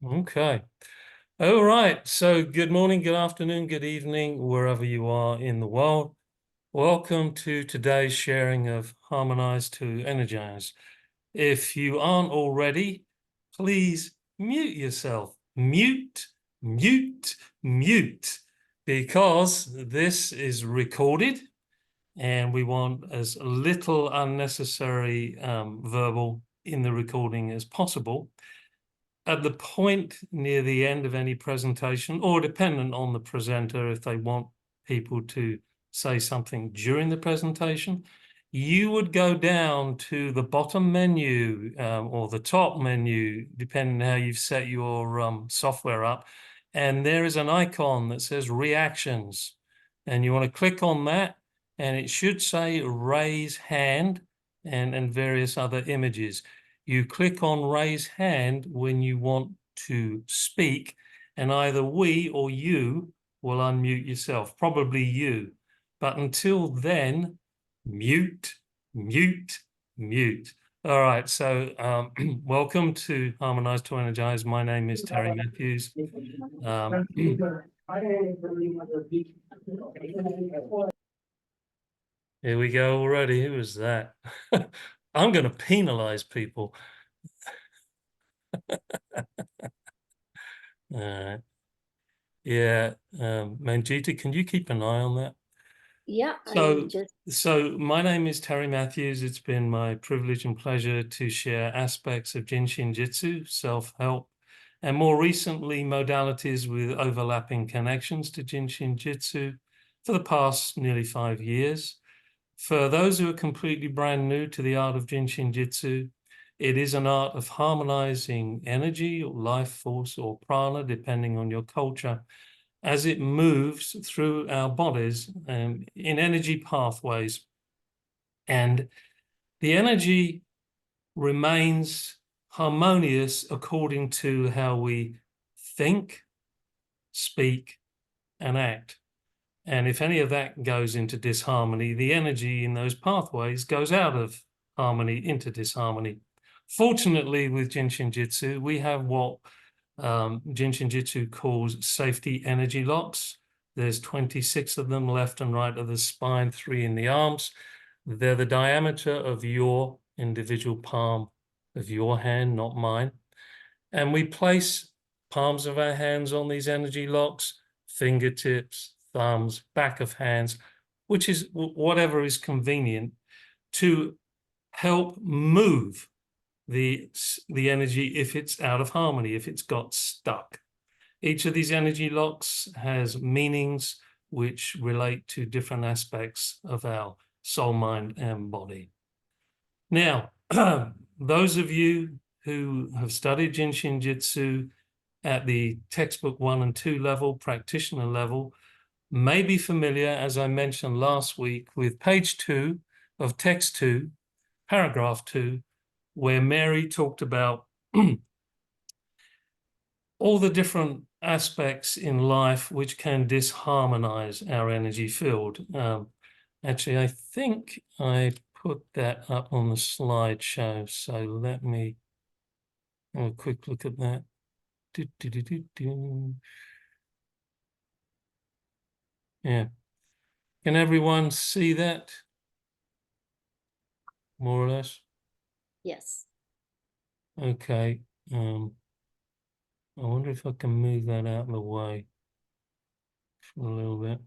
Okay. All right. So good morning, good afternoon, good evening, wherever you are in the world. Welcome to today's sharing of Harmonize to Energize. If you aren't already, please mute yourself. Mute, mute, mute, because this is recorded and we want as little unnecessary verbal in the recording as possible. At the point near the end of any presentation, or dependent on the presenter, if they want people to say something during the presentation, you would go down to the bottom menu or the top menu, depending on how you've set your software up. And there is an icon that says reactions. And you want to click on that, and it should say raise hand and various other images. You click on raise hand when you want to speak, and either we or you will unmute yourself, probably you. But until then, mute, mute, mute. All right, so welcome to Harmonize2Energize. My name is Terry Matthews. Here we go already. Who was that? I'm going to penalize people. Yeah, Manjeeta, can you keep an eye on that? Yeah, So my name is Terry Matthews. It's been my privilege and pleasure to share aspects of JIN SHIN JYUTSU, self-help, and more recently modalities with overlapping connections to JIN SHIN JYUTSU for the past nearly 5 years. For those who are completely brand new to the art of JIN SHIN JYUTSU, it is an art of harmonizing energy or life force or prana, depending on your culture, as it moves through our bodies in energy pathways. And the energy remains harmonious according to how we think, speak, and act. And if any of that goes into disharmony, the energy in those pathways goes out of harmony into disharmony. Fortunately, with JIN SHIN JYUTSU, we have what JIN SHIN JYUTSU calls safety energy locks. There's 26 of them left and right of the spine, 3 in the arms. They're the diameter of your individual palm of your hand, not mine. And we place palms of our hands on these energy locks, fingertips, thumbs, back of hands, which is whatever is convenient, to help move the energy if it's out of harmony, if it's got stuck. Each of these energy locks has meanings which relate to different aspects of our soul, mind, and body. Now, those of you who have studied JIN SHIN JYUTSU at the textbook 1 and 2 level, practitioner level, may be familiar, as I mentioned last week, with page 2 of text 2, paragraph 2, where Mary talked about all the different aspects in life which can disharmonize our energy field. Actually, I think I put that up on the slideshow, so let me have a quick look at that. Yeah. Can everyone see that? More or less? Yes. Okay. I wonder if I can move that out of the way for a little bit.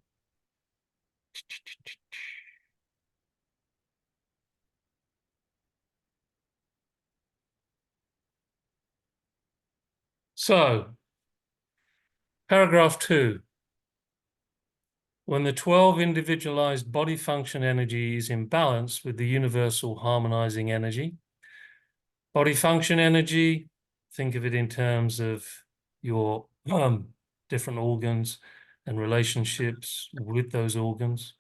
So, paragraph 2. When the 12 individualized body function energy is in balance with the universal harmonizing energy, body function energy, think of it in terms of your different organs and relationships with those organs.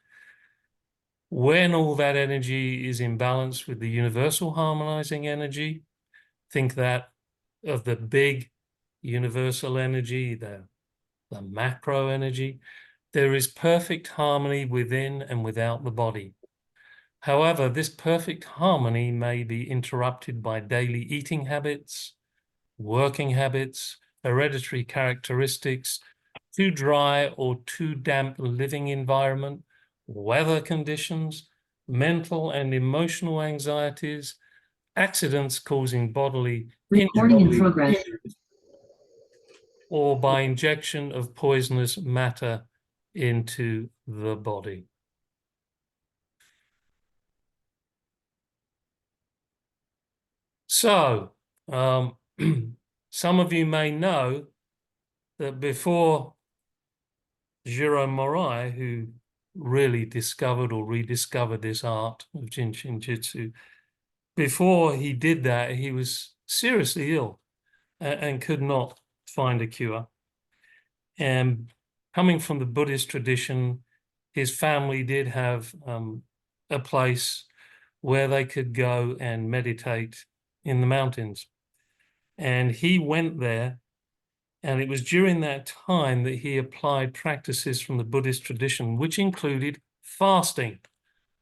When all that energy is in balance with the universal harmonizing energy, think that of the big universal energy, the macro energy, there is perfect harmony within and without the body. However, this perfect harmony may be interrupted by daily eating habits, working habits, hereditary characteristics, too dry or too damp living environment, weather conditions, mental and emotional anxieties, accidents causing bodily injury, or by injection of poisonous matter into the body. So, some of you may know that before Jiro Morai, who really discovered or rediscovered this art of Jin Shin Jyutsu, before he did that, he was seriously ill and could not find a cure. And coming from the Buddhist tradition, his family did have a place where they could go and meditate in the mountains. And he went there, and it was during that time that he applied practices from the Buddhist tradition, which included fasting.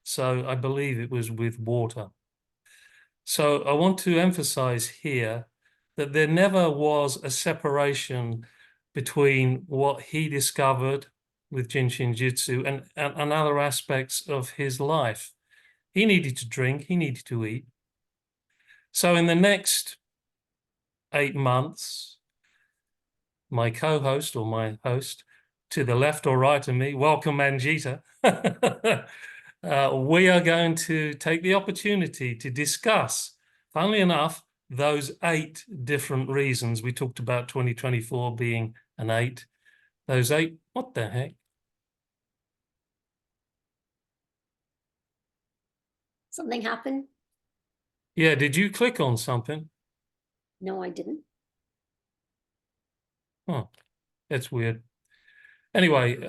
So I believe it was with water. So I want to emphasize here that there never was a separation between what he discovered with Jin Shin Jyutsu and other aspects of his life. He needed to drink, he needed to eat. So in the next 8 months, my co-host or my host to the left or right of me, welcome Manjeeta, we are going to take the opportunity to discuss, funnily enough, those 8 different reasons. We talked about 2024 being an 8. Those 8, what the heck? Something happened? Yeah, did you click on something? No, I didn't. Oh, that's weird. Anyway,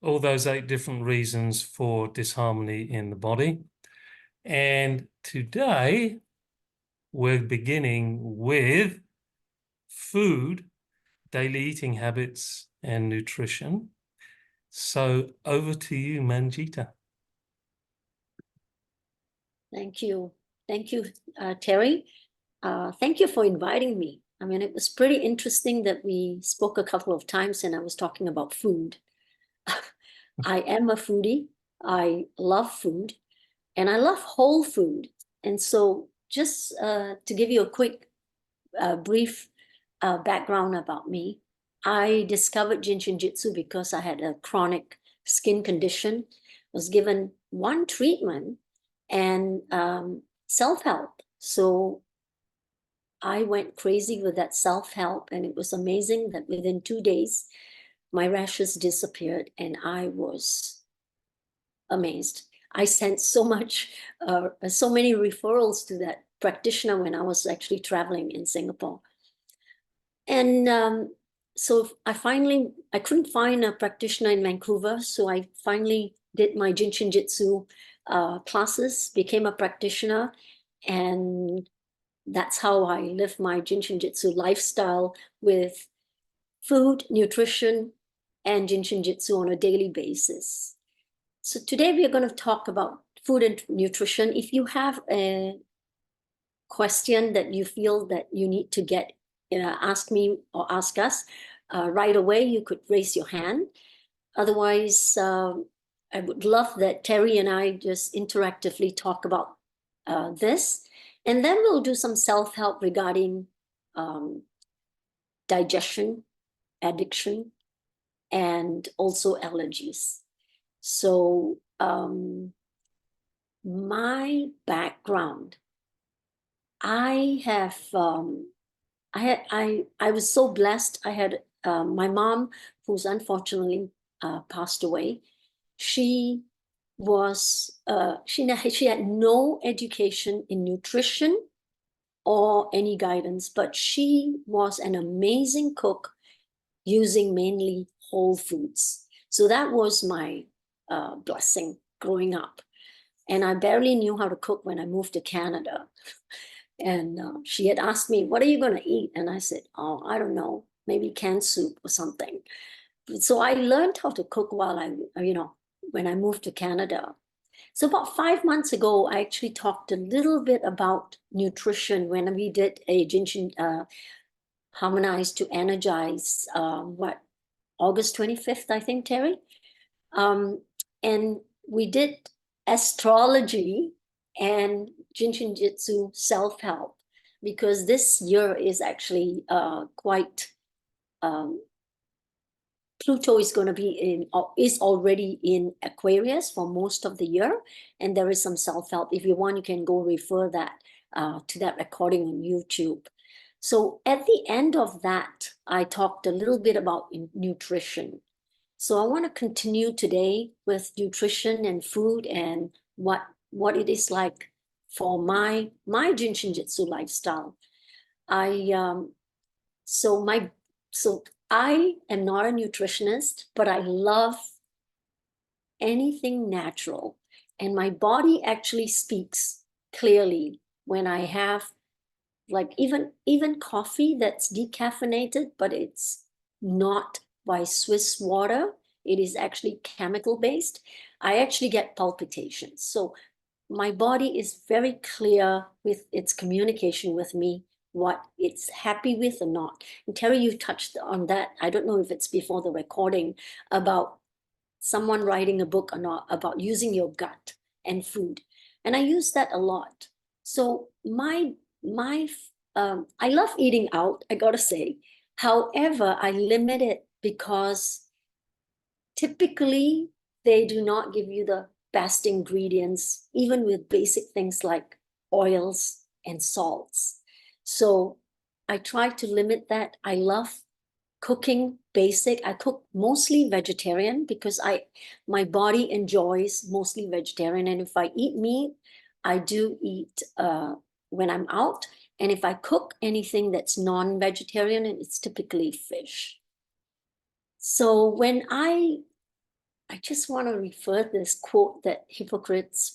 all those 8 different reasons for disharmony in the body. And today we're beginning with food, daily eating habits, and nutrition. So over to you, Manjeeta. Thank you. Thank you, Terry. Thank you for inviting me. I mean, it was pretty interesting that we spoke a couple of times and I was talking about food. I am a foodie. I love food and I love whole food. And so just to give you a quick, brief background about me, I discovered Jin Shin Jyutsu because I had a chronic skin condition, was given one treatment and self-help. So I went crazy with that self-help, and it was amazing that within 2 days, my rashes disappeared, and I was amazed. I sent so many referrals to that practitioner when I was actually traveling in Singapore. And so I couldn't find a practitioner in Vancouver, so I finally did my Jin Shin Jyutsu classes, became a practitioner, and that's how I live my Jin Shin Jyutsu lifestyle with food, nutrition, and Jin Shin Jyutsu on a daily basis. So today we are going to talk about food and nutrition. If you have a question that you feel that you need to get, ask me or ask us right away, you could raise your hand. Otherwise, I would love that Terry and I just interactively talk about this. And then we'll do some self-help regarding digestion, addiction, and also allergies. So my background, I was so blessed. I had my mom, who's unfortunately passed away. She had no education in nutrition or any guidance, but she was an amazing cook using mainly whole foods. So that was my blessing growing up. And I barely knew how to cook when I moved to Canada. And she had asked me, what are you going to eat? And I said, oh, I don't know, maybe canned soup or something. So I learned how to cook while when I moved to Canada. So about 5 months ago, I actually talked a little bit about nutrition when we did a Harmonize to Energize, August 25th, I think, Terry. And we did astrology and JIN SHIN JYUTSU self-help, because this year is actually quite, Pluto is going to be is already in Aquarius for most of the year, and there is some self-help. If you want, you can go refer that to that recording on YouTube. So at the end of that, I talked a little bit about nutrition. So I want to continue today with nutrition and food and what it is like for my JIN SHIN JYUTSU lifestyle. So I am not a nutritionist, but I love anything natural. And my body actually speaks clearly when I have, like, even coffee that's decaffeinated, but it's not by Swiss water. It is actually chemical based. I actually get palpitations. So my body is very clear with its communication with me, what it's happy with or not. And Terry, you touched on that. I don't know if it's before the recording, about someone writing a book or not, about using your gut and food. And I use that a lot. So I love eating out, I gotta say. However, I limit it because typically they do not give you the best ingredients, even with basic things like oils and salts. So I try to limit that. I love cooking basic. I cook mostly vegetarian because my body enjoys mostly vegetarian. And if I eat meat, I do eat when I'm out. And if I cook anything that's non-vegetarian, it's typically fish. So when I just want to refer this quote that Hippocrates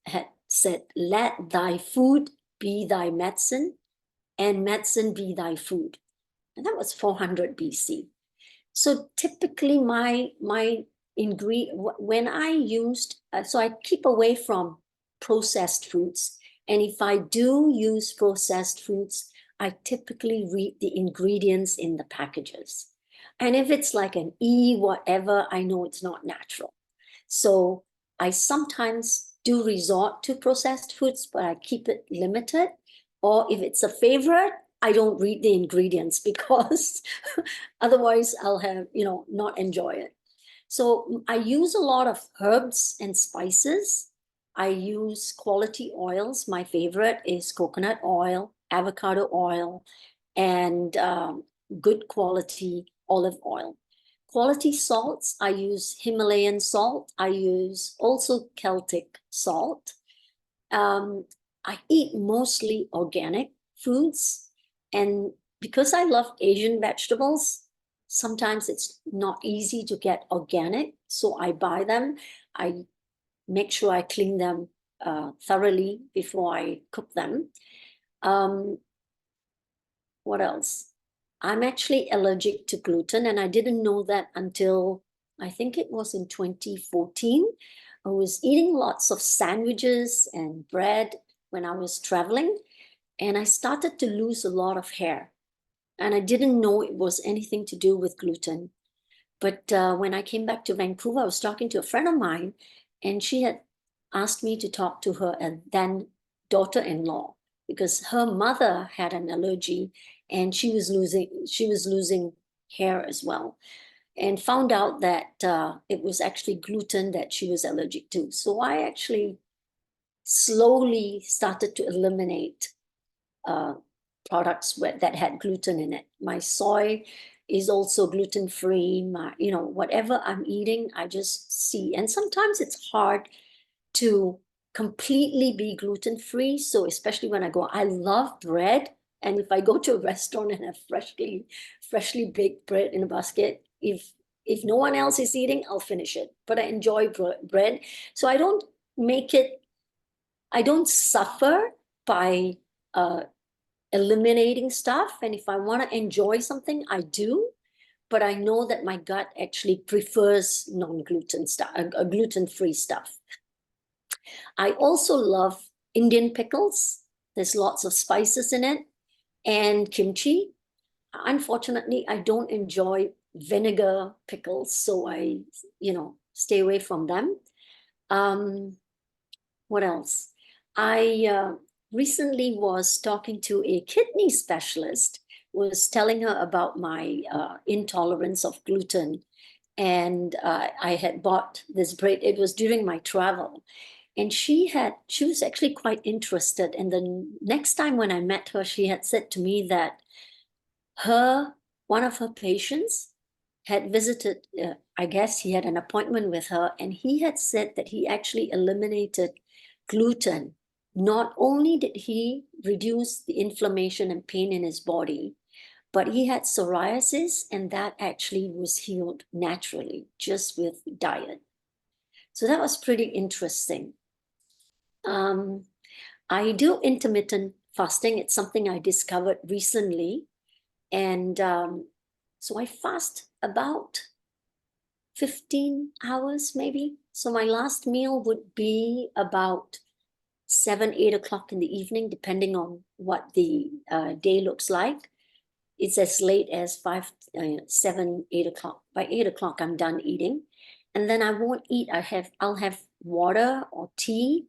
had said, "Let thy food be thy medicine, and medicine be thy food." And that was 400 BC. So typically my ingredient, when I used, so I keep away from processed foods. And if I do use processed foods, I typically read the ingredients in the packages. And if it's like an whatever, I know it's not natural. So I sometimes do resort to processed foods, but I keep it limited. Or if it's a favorite, I don't read the ingredients because otherwise I'll have, not enjoy it. So I use a lot of herbs and spices. I use quality oils. My favorite is coconut oil, avocado oil, and good quality olive oil. Quality salts, I use Himalayan salt. I use also Celtic salt. I eat mostly organic foods. And because I love Asian vegetables, sometimes it's not easy to get organic. So I buy them. I make sure I clean them thoroughly before I cook them. What else? I'm actually allergic to gluten, and I didn't know that until I think it was in 2014. I was eating lots of sandwiches and bread when I was traveling, and I started to lose a lot of hair. And I didn't know it was anything to do with gluten. But when I came back to Vancouver, I was talking to a friend of mine, and she had asked me to talk to her then daughter-in-law, because her mother had an allergy and she was losing hair as well, and found out that it was actually gluten that she was allergic to. So I actually slowly started to eliminate products that had gluten in it. My soy is also gluten-free. Whatever I'm eating, I just see. And sometimes it's hard to completely be gluten-free. So especially when I love bread. And if I go to a restaurant and have freshly baked bread in a basket, if no one else is eating, I'll finish it. But I enjoy bread. So I don't suffer by eliminating stuff. And if I want to enjoy something, I do. But I know that my gut actually prefers non-gluten stuff, gluten-free stuff. I also love Indian pickles. There's lots of spices in it. and kimchi. Unfortunately, I don't enjoy vinegar pickles, so I, stay away from them. What else? I recently was talking to a kidney specialist, was telling her about my intolerance of gluten. And I had bought this bread. It was during my travel. And she was actually quite interested. And the next time when I met her, she had said to me that one of her patients had visited, I guess he had an appointment with her, and he had said that he actually eliminated gluten. Not only did he reduce the inflammation and pain in his body, but he had psoriasis, and that actually was healed naturally just with diet. So that was pretty interesting. I do intermittent fasting. It's something I discovered recently. And so I fast about 15 hours maybe. So my last meal would be about 7, 8 o'clock in the evening, depending on what the day looks like. It's as late as 5, 7, 8 o'clock. By 8 o'clock, I'm done eating. And then I won't eat. I'll have water or tea.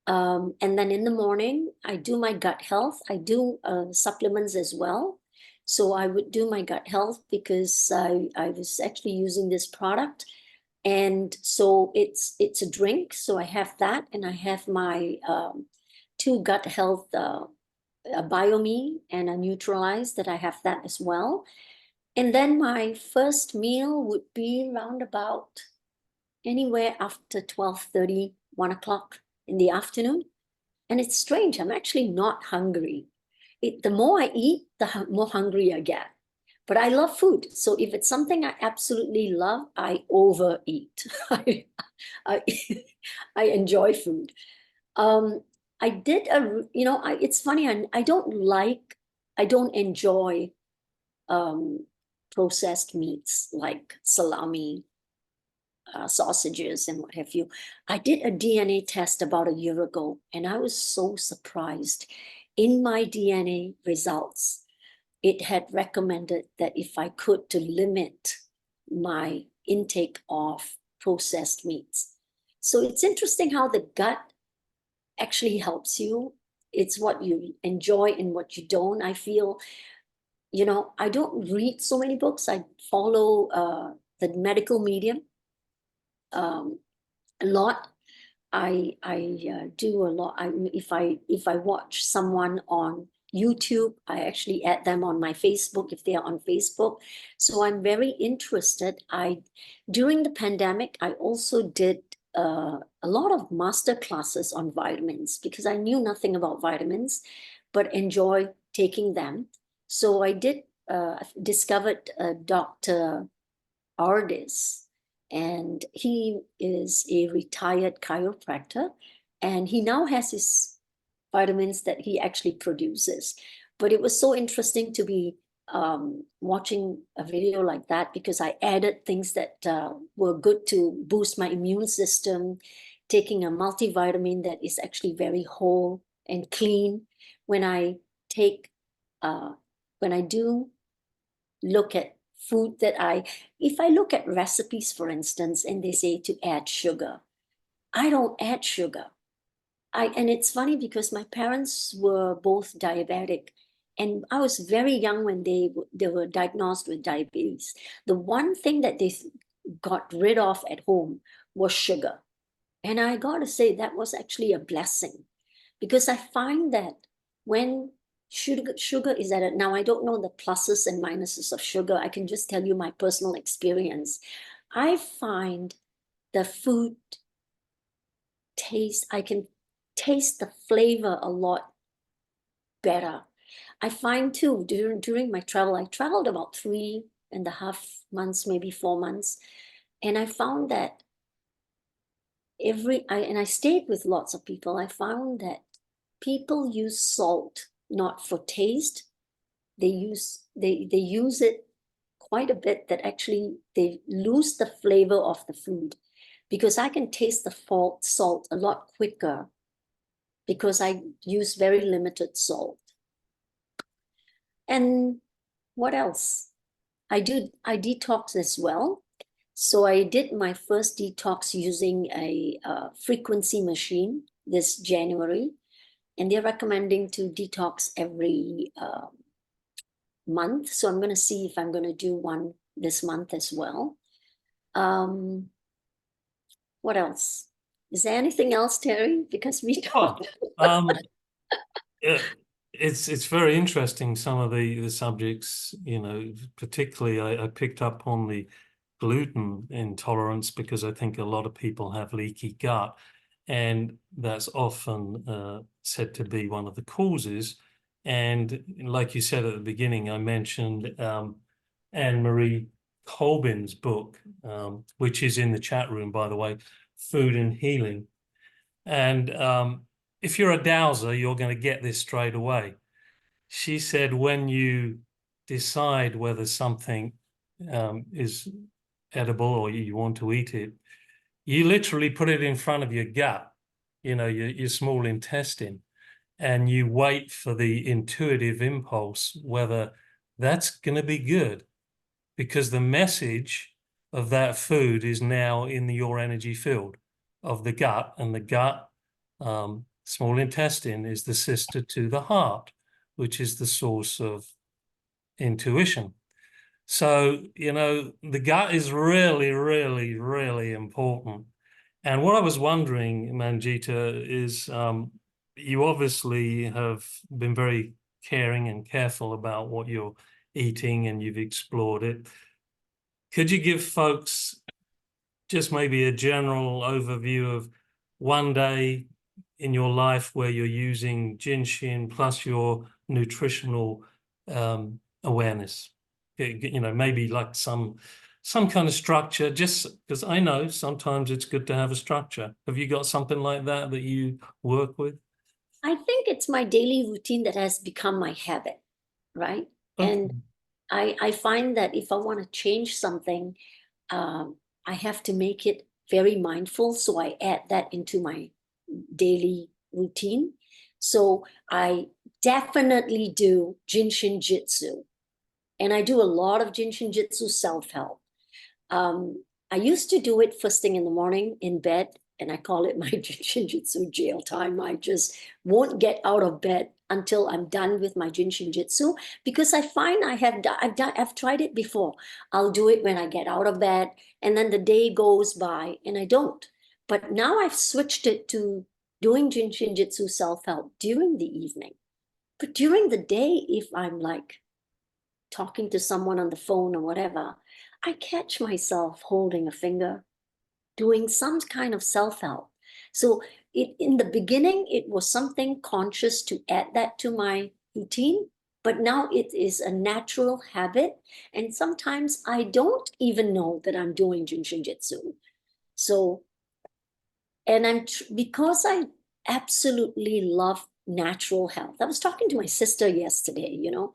And then in the morning, I do my gut health. I do supplements as well. So I would do my gut health because I was actually using this product. And so it's a drink. So I have that, and I have my 2 gut health, a BioMe and a Neutralize, that I have that as well. And then my first meal would be around about anywhere after 12:30, 1 o'clock in the afternoon. And it's strange, I'm actually not hungry. The more I eat, the more hungry I get. But I love food. So if it's something I absolutely love, I overeat. I, I enjoy food. I did it's funny, I don't enjoy processed meats like salami, sausages, and what have you. I did a DNA test about a year ago, and I was so surprised. In my DNA results, it had recommended that if I could, to limit my intake of processed meats. So it's interesting how the gut actually helps you. It's what you enjoy and what you don't. I feel, I don't read so many books. I follow the medical medium a lot. I do a lot. If I watch someone on YouTube, I actually add them on my Facebook if they are on Facebook. So I'm very interested. During the pandemic, I also did a lot of master classes on vitamins because I knew nothing about vitamins, but enjoy taking them. So I did discovered Dr. Ardis, and he is a retired chiropractor, and he now has his vitamins that he actually produces. But it was so interesting to be watching a video like that, because I added things that were good to boost my immune system, taking a multivitamin that is actually very whole and clean. When I do look at food if I look at recipes, for instance, and they say to add sugar, I don't add sugar. And it's funny because my parents were both diabetic, and I was very young when they were diagnosed with diabetes. The one thing that they got rid of at home was sugar. And I got to say, that was actually a blessing, because I find that when sugar is added, now I don't know the pluses and minuses of sugar. I can just tell you my personal experience. I find the food I can taste the flavor a lot better. I find too, during my travel, I traveled about 3.5 months, maybe 4 months. And I found that I stayed with lots of people. I found that people use salt not for taste. They use it quite a bit, that actually they lose the flavor of the food, because I can taste the salt a lot quicker because I use very limited salt. And what else? I detox as well. So I did my first detox using a frequency machine this January, and they're recommending to detox every month. So I'm going to see if I'm going to do one this month as well. What else? Is there anything else, Terry? Because we talked. Yeah, it's very interesting, some of the subjects, you know, particularly I picked up on the gluten intolerance because I think a lot of people have leaky gut, and that's often said to be one of the causes. And like you said at the beginning, I mentioned Anne-Marie Colbin's book, which is in the chat room, by the way, Food and Healing. And if you're a dowser, you're going to get this straight away. She said, when you decide whether something is edible or you want to eat it, you literally put it in front of your gut, you know, your small intestine, and you wait for the intuitive impulse, whether that's going to be good, because the message of that food is now in your energy field of the gut, and the gut, small intestine, is the sister to the heart, which is the source of intuition. So, you know, the gut is really, really, really important. And what I was wondering, Manjeeta, is you obviously have been very caring and careful about what you're eating, and you've explored it. Could you give folks just maybe a general overview of one day in your life where you're using JIN SHIN plus your nutritional awareness? You know, maybe like some kind of structure, just because I know sometimes it's good to have a structure. Have you got something like that that you work with? I think it's my daily routine that has become my habit, right? Okay. And I find that if I want to change something, I have to make it very mindful. So I add that into my daily routine. So I definitely do JIN SHIN JYUTSU. And I do a lot of JIN SHIN JYUTSU self-help. I used to do it first thing in the morning in bed, and I call it my JIN SHIN JYUTSU jail time. I just won't get out of bed until I'm done with my JIN SHIN JYUTSU, because I find I've tried it before. I'll do it when I get out of bed, and then the day goes by and I don't. But now I've switched it to doing JIN SHIN JYUTSU self-help during the evening. But during the day, if I'm like talking to someone on the phone or whatever, I catch myself holding a finger, doing some kind of self-help. So in the beginning, it was something conscious to add that to my routine, but now it is a natural habit. And sometimes I don't even know that I'm doing JIN SHIN JYUTSU. So, and because I absolutely love natural health. I was talking to my sister yesterday, you know,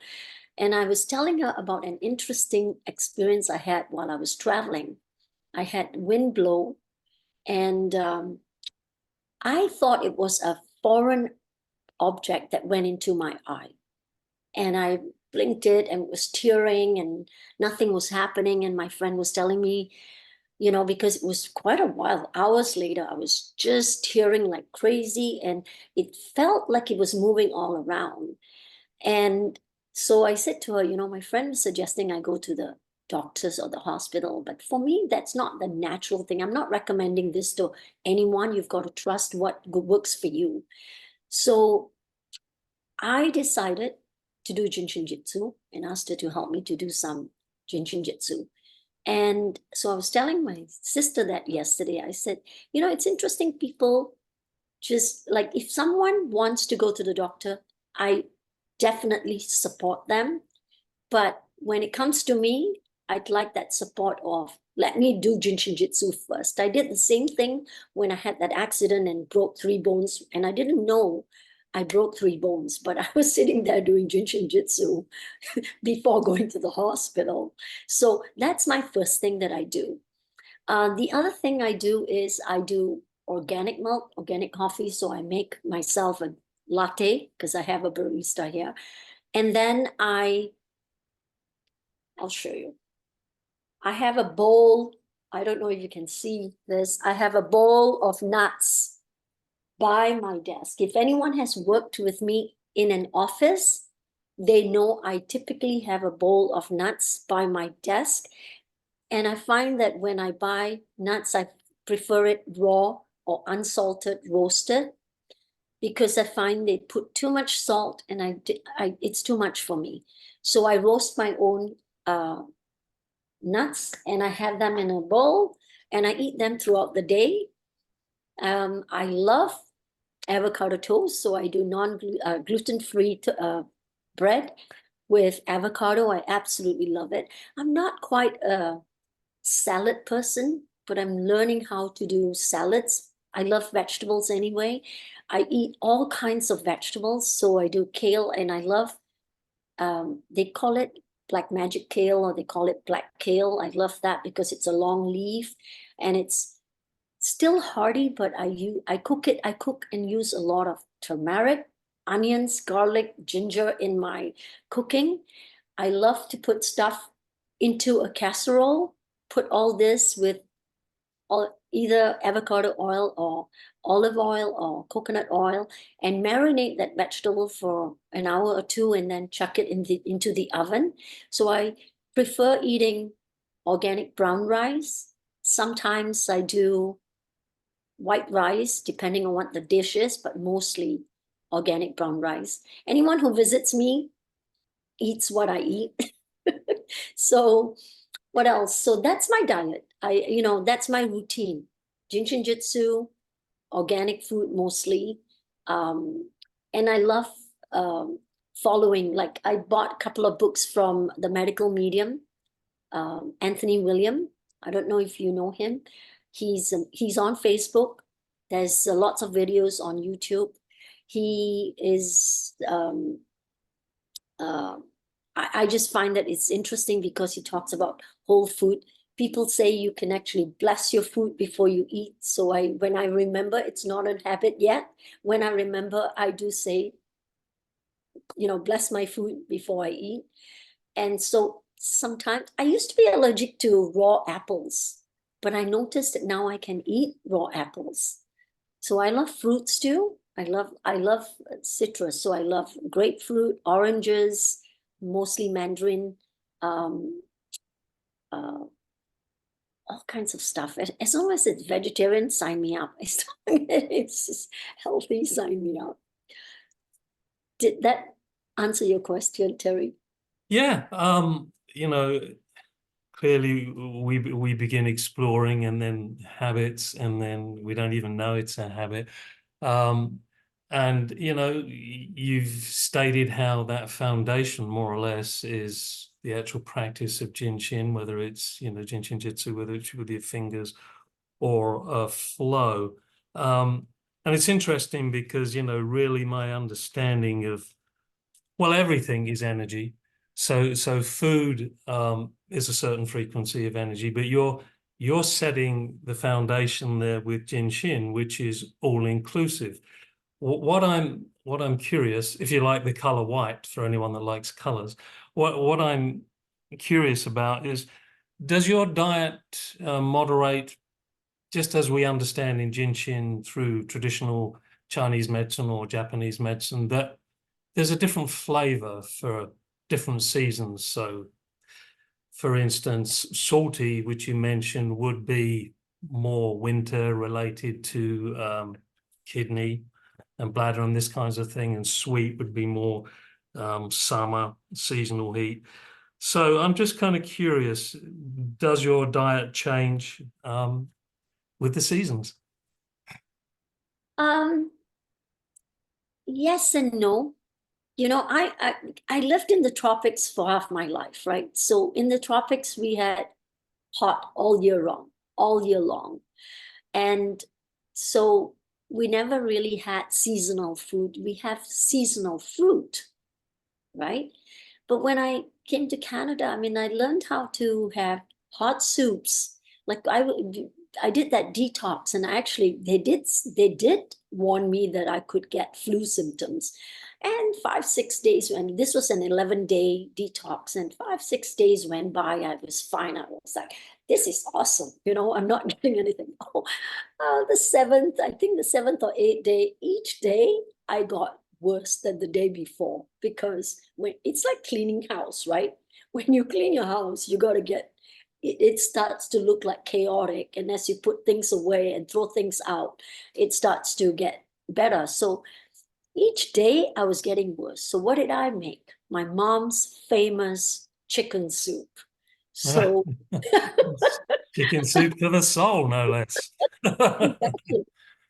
and I was telling her about an interesting experience I had while I was traveling. I had wind blow, and I thought it was a foreign object that went into my eye. And I blinked it and was tearing and nothing was happening. And my friend was telling me, you know, because it was quite a while, hours later, I was just tearing like crazy, and it felt like it was moving all around. And so I said to her, you know, my friend was suggesting I go to the doctors or the hospital, but for me, that's not the natural thing. I'm not recommending this to anyone. You've got to trust what works for you. So I decided to do JIN SHIN JYUTSU and asked her to help me to do some JIN SHIN JYUTSU. And so I was telling my sister that yesterday. I said, you know, it's interesting, people just like, if someone wants to go to the doctor, I definitely support them. But when it comes to me, I'd like that support of, let me do JIN SHIN JYUTSU first. I did the same thing when I had that accident and broke 3 bones, and I didn't know I broke 3 bones, but I was sitting there doing JIN SHIN JYUTSU before going to the hospital. So that's my first thing that I do. The other thing I do is I do organic milk, organic coffee. So I make myself a latte because I have a barista here. And then I'll show you. I have a bowl. I don't know if you can see this. I have a bowl of nuts by my desk. If anyone has worked with me in an office, they know I typically have a bowl of nuts by my desk. And I find that when I buy nuts, I prefer it raw or unsalted, roasted, because I find they put too much salt and it's too much for me. So I roast my own nuts and I have them in a bowl and I eat them throughout the day. I love avocado toast, so I do gluten-free bread with avocado. I absolutely love it. I'm not quite a salad person, but I'm learning how to do salads. I love vegetables anyway. I eat all kinds of vegetables, so I do kale, and I love, they call it black magic kale, or they call it black kale. I love that because it's a long leaf and it's still hearty, but I cook and use a lot of turmeric, onions, garlic, ginger in my cooking. I love to put stuff into a casserole, put all this with either avocado oil or olive oil or coconut oil, and marinate that vegetable for an hour or two and then chuck it into the oven. So I prefer eating organic brown rice. Sometimes I do white rice, depending on what the dish is, but mostly organic brown rice. Anyone who visits me eats what I eat. So what else? So that's my diet. That's my routine. Jin Shin Jyutsu, organic food mostly. And I love following, like I bought a couple of books from the medical medium, Anthony William. I don't know if you know him. He's on Facebook. There's lots of videos on YouTube. He is, I just find that it's interesting because he talks about whole food. People say you can actually bless your food before you eat. So when I remember, it's not a habit yet. When I remember, I do say, bless my food before I eat. And so sometimes I used to be allergic to raw apples, but I noticed that now I can eat raw apples. So I love fruits too. I love citrus. So I love grapefruit, oranges, mostly mandarin, all kinds of stuff. As long as it's vegetarian, sign me up. As long as it's just healthy, sign me up. Did that answer your question, Terry? Yeah, clearly we begin exploring and then habits, and then we don't even know it's a habit. And you've stated how that foundation more or less is the actual practice of Jin Shin, whether it's Jin Shin Jyutsu, whether it's with your fingers or a flow. And it's interesting because really my understanding of, well, everything is energy. So food is a certain frequency of energy, but you're setting the foundation there with Jin Shin, which is all inclusive. What I'm curious, if you like the color white, for anyone that likes colors, what I'm curious about is, does your diet moderate, just as we understand in Jin Shin through traditional Chinese medicine or Japanese medicine, that there's a different flavor for different seasons? So, for instance, salty, which you mentioned, would be more winter related to kidney and bladder and this kinds of thing, and sweet would be more summer, seasonal heat. So I'm just kind of curious, does your diet change with the seasons? Yes and no. I lived in the tropics for half my life, right? So in the tropics, we had hot all year long. And so we never really had seasonal food. We have seasonal fruit, right? But when I came to Canada, I mean, I learned how to have hot soups. Like I did that detox, and actually they did warn me that I could get flu symptoms. And 5-6 days when this was an 11-day detox, and 5-6 days went by, I was fine. I was like, this is awesome. You know, I'm not getting anything. The seventh, I think the 7th or 8th day, each day I got worse than the day before, because when it's like cleaning house, right? When you clean your house, you got to get it starts to look like chaotic. And as you put things away and throw things out, it starts to get better. So each day I was getting worse. So what did I make? My mom's famous chicken soup. So Chicken soup for the soul, no less. exactly.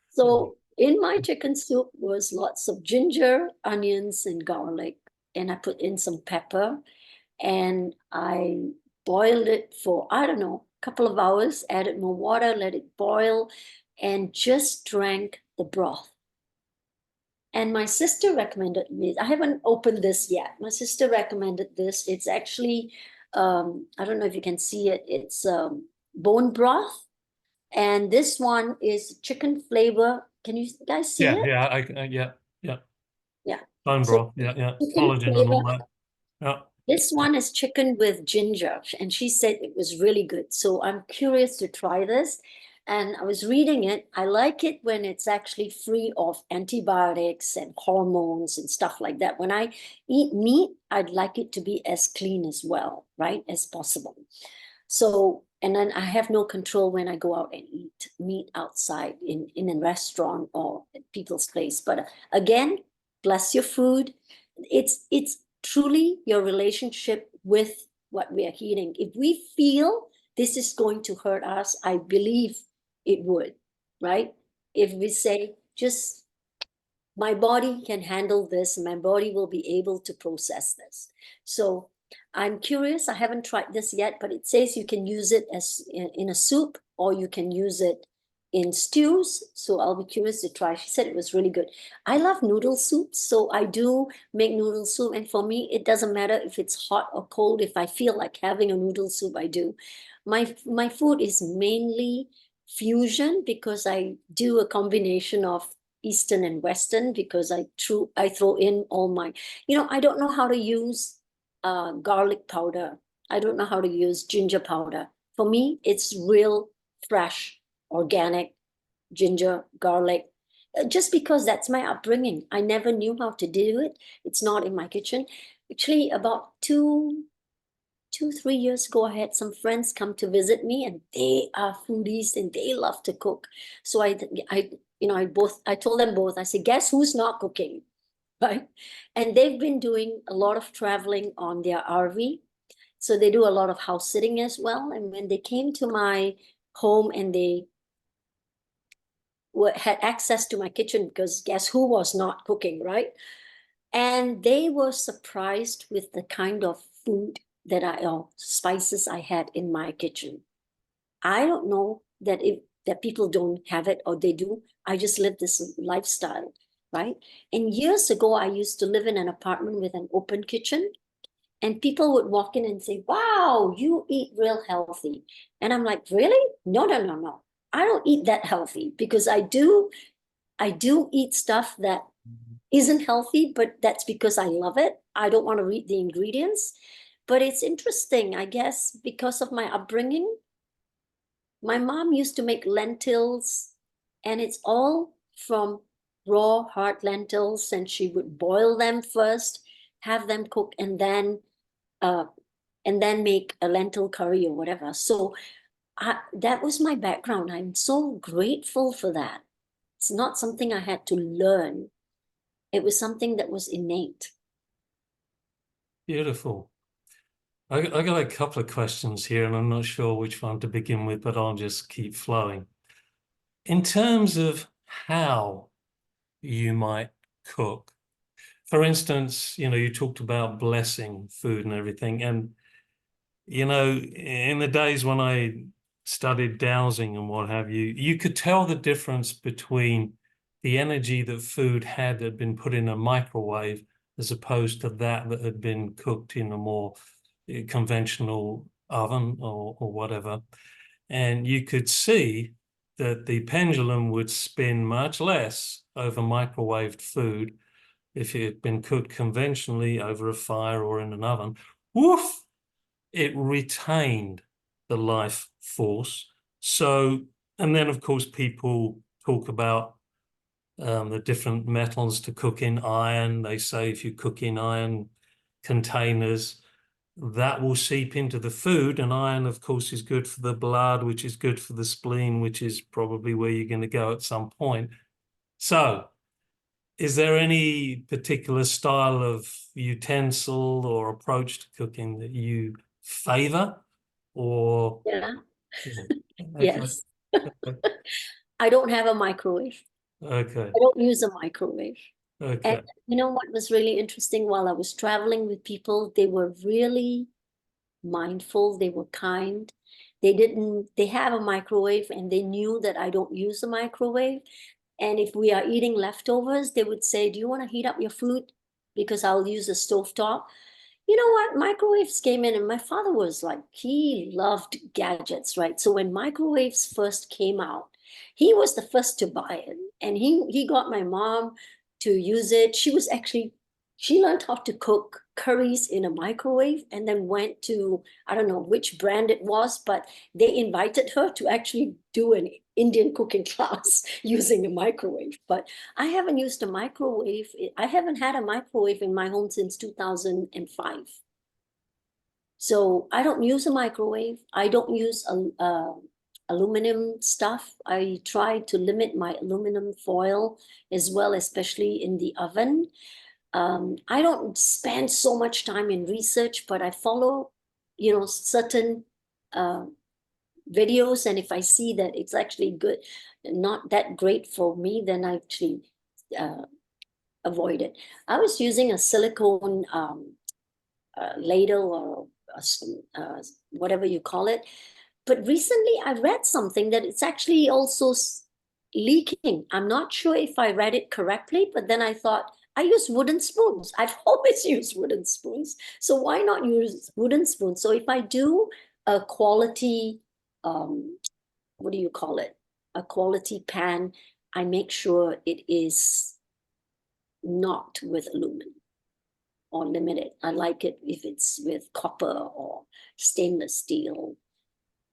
So in my chicken soup was lots of ginger, onions, and garlic. And I put in some pepper, and I boiled it for, I don't know, a couple of hours, added more water, let it boil, and just drank the broth. And my sister recommended me, I haven't opened this yet. My sister recommended this. It's actually, I don't know if you can see it. It's bone broth. And this one is chicken flavor. Can you guys see Yeah, it? yeah, yeah. Yeah. Bone So broth, yeah. chicken Collagen and flavor. all that. Yeah. This one is chicken with ginger, and she said it was really good. So I'm curious to try this. And I was reading it. I like it when it's actually free of antibiotics and hormones and stuff like that. When I eat meat, I'd like it to be as clean as well, right, as possible. So, and then I have no control when I go out and eat meat outside in a restaurant or at people's place. But again, bless your food. It's truly your relationship with what we are eating. If we feel this is going to hurt us, I believe it would, right? If we say, just my body can handle this, my body will be able to process this. So I'm curious, I haven't tried this yet, but it says you can use it as in a soup, or you can use it in stews. So I'll be curious to try. She said it was really good. I love noodle soup, so I do make noodle soup. And for me, it doesn't matter if it's hot or cold. If I feel like having a noodle soup, I do. My food is mainly fusion, because I do a combination of Eastern and Western, because I throw in all my, I don't know how to use garlic powder. I don't know how to use ginger powder. For me, it's real fresh, organic ginger, garlic, just because that's my upbringing. I never knew how to do it. It's not in my kitchen. Actually, about 3 years ago, I had some friends come to visit me, and they are foodies and they love to cook. So I told them both, I said, guess who's not cooking, right? And they've been doing a lot of traveling on their RV. So they do a lot of house sitting as well. And when they came to my home, and they had access to my kitchen, because guess who was not cooking, right? And they were surprised with the kind of food or spices I had in my kitchen. I don't know that people don't have it, or they do. I just live this lifestyle, right? And years ago, I used to live in an apartment with an open kitchen, and people would walk in and say, wow, you eat real healthy. And I'm like, really? No, no, no, no. I don't eat that healthy, because I do eat stuff that isn't healthy, but that's because I love it. I don't want to read the ingredients. But it's interesting, I guess, because of my upbringing. My mom used to make lentils, and it's all from raw hard lentils, and she would boil them first, have them cook, uh, and then make a lentil curry or whatever. So that was my background. I'm so grateful for that. It's not something I had to learn. It was something that was innate. Beautiful. I got a couple of questions here, and I'm not sure which one to begin with, but I'll just keep flowing. In terms of how you might cook, for instance, you talked about blessing food and everything. And, in the days when I studied dowsing and what have you, you could tell the difference between the energy that food had that had been put in a microwave as opposed to that had been cooked in a more conventional oven or whatever. And you could see that the pendulum would spin much less over microwaved food if it had been cooked conventionally over a fire or in an oven, woof, it retained the life force. So, and then of course people talk about the different metals to cook in iron. They say if you cook in iron containers, that will seep into the food. And iron, of course, is good for the blood, which is good for the spleen, which is probably where you're going to go at some point. So, is there any particular style of utensil or approach to cooking that you favor? Or Yeah. okay, Yes. I don't have a microwave. okay, I don't use a microwave. And okay. you know what was really interesting? While I was traveling with people, they were really mindful, they were kind. They have a microwave and they knew that I don't use a microwave. And if we are eating leftovers, they would say, do you want to heat up your food? Because I'll use a stovetop. You know what? Microwaves came in, and my father was like, he loved gadgets, right? So when microwaves first came out, he was the first to buy it. And he got my mom to use it. She learned how to cook curries in a microwave and then went to, I don't know which brand it was, but they invited her to actually do an Indian cooking class using a microwave. But I haven't used a microwave. I haven't had a microwave in my home since 2005. So I don't use a microwave. I don't use aluminum stuff. I try to limit my aluminum foil as well, especially in the oven. I don't spend so much time in research, but I follow, certain videos, and if I see that it's actually good, not that great for me, then I actually avoid it. I was using a silicone ladle or whatever you call it, but recently I read something that it's actually also leaking. I'm not sure if I read it correctly, but then I thought, I use wooden spoons. I've always used wooden spoons. So why not use wooden spoons? So if I do a quality, what do you call it? A quality pan, I make sure it is not with aluminum or limited. I like it if it's with copper or stainless steel.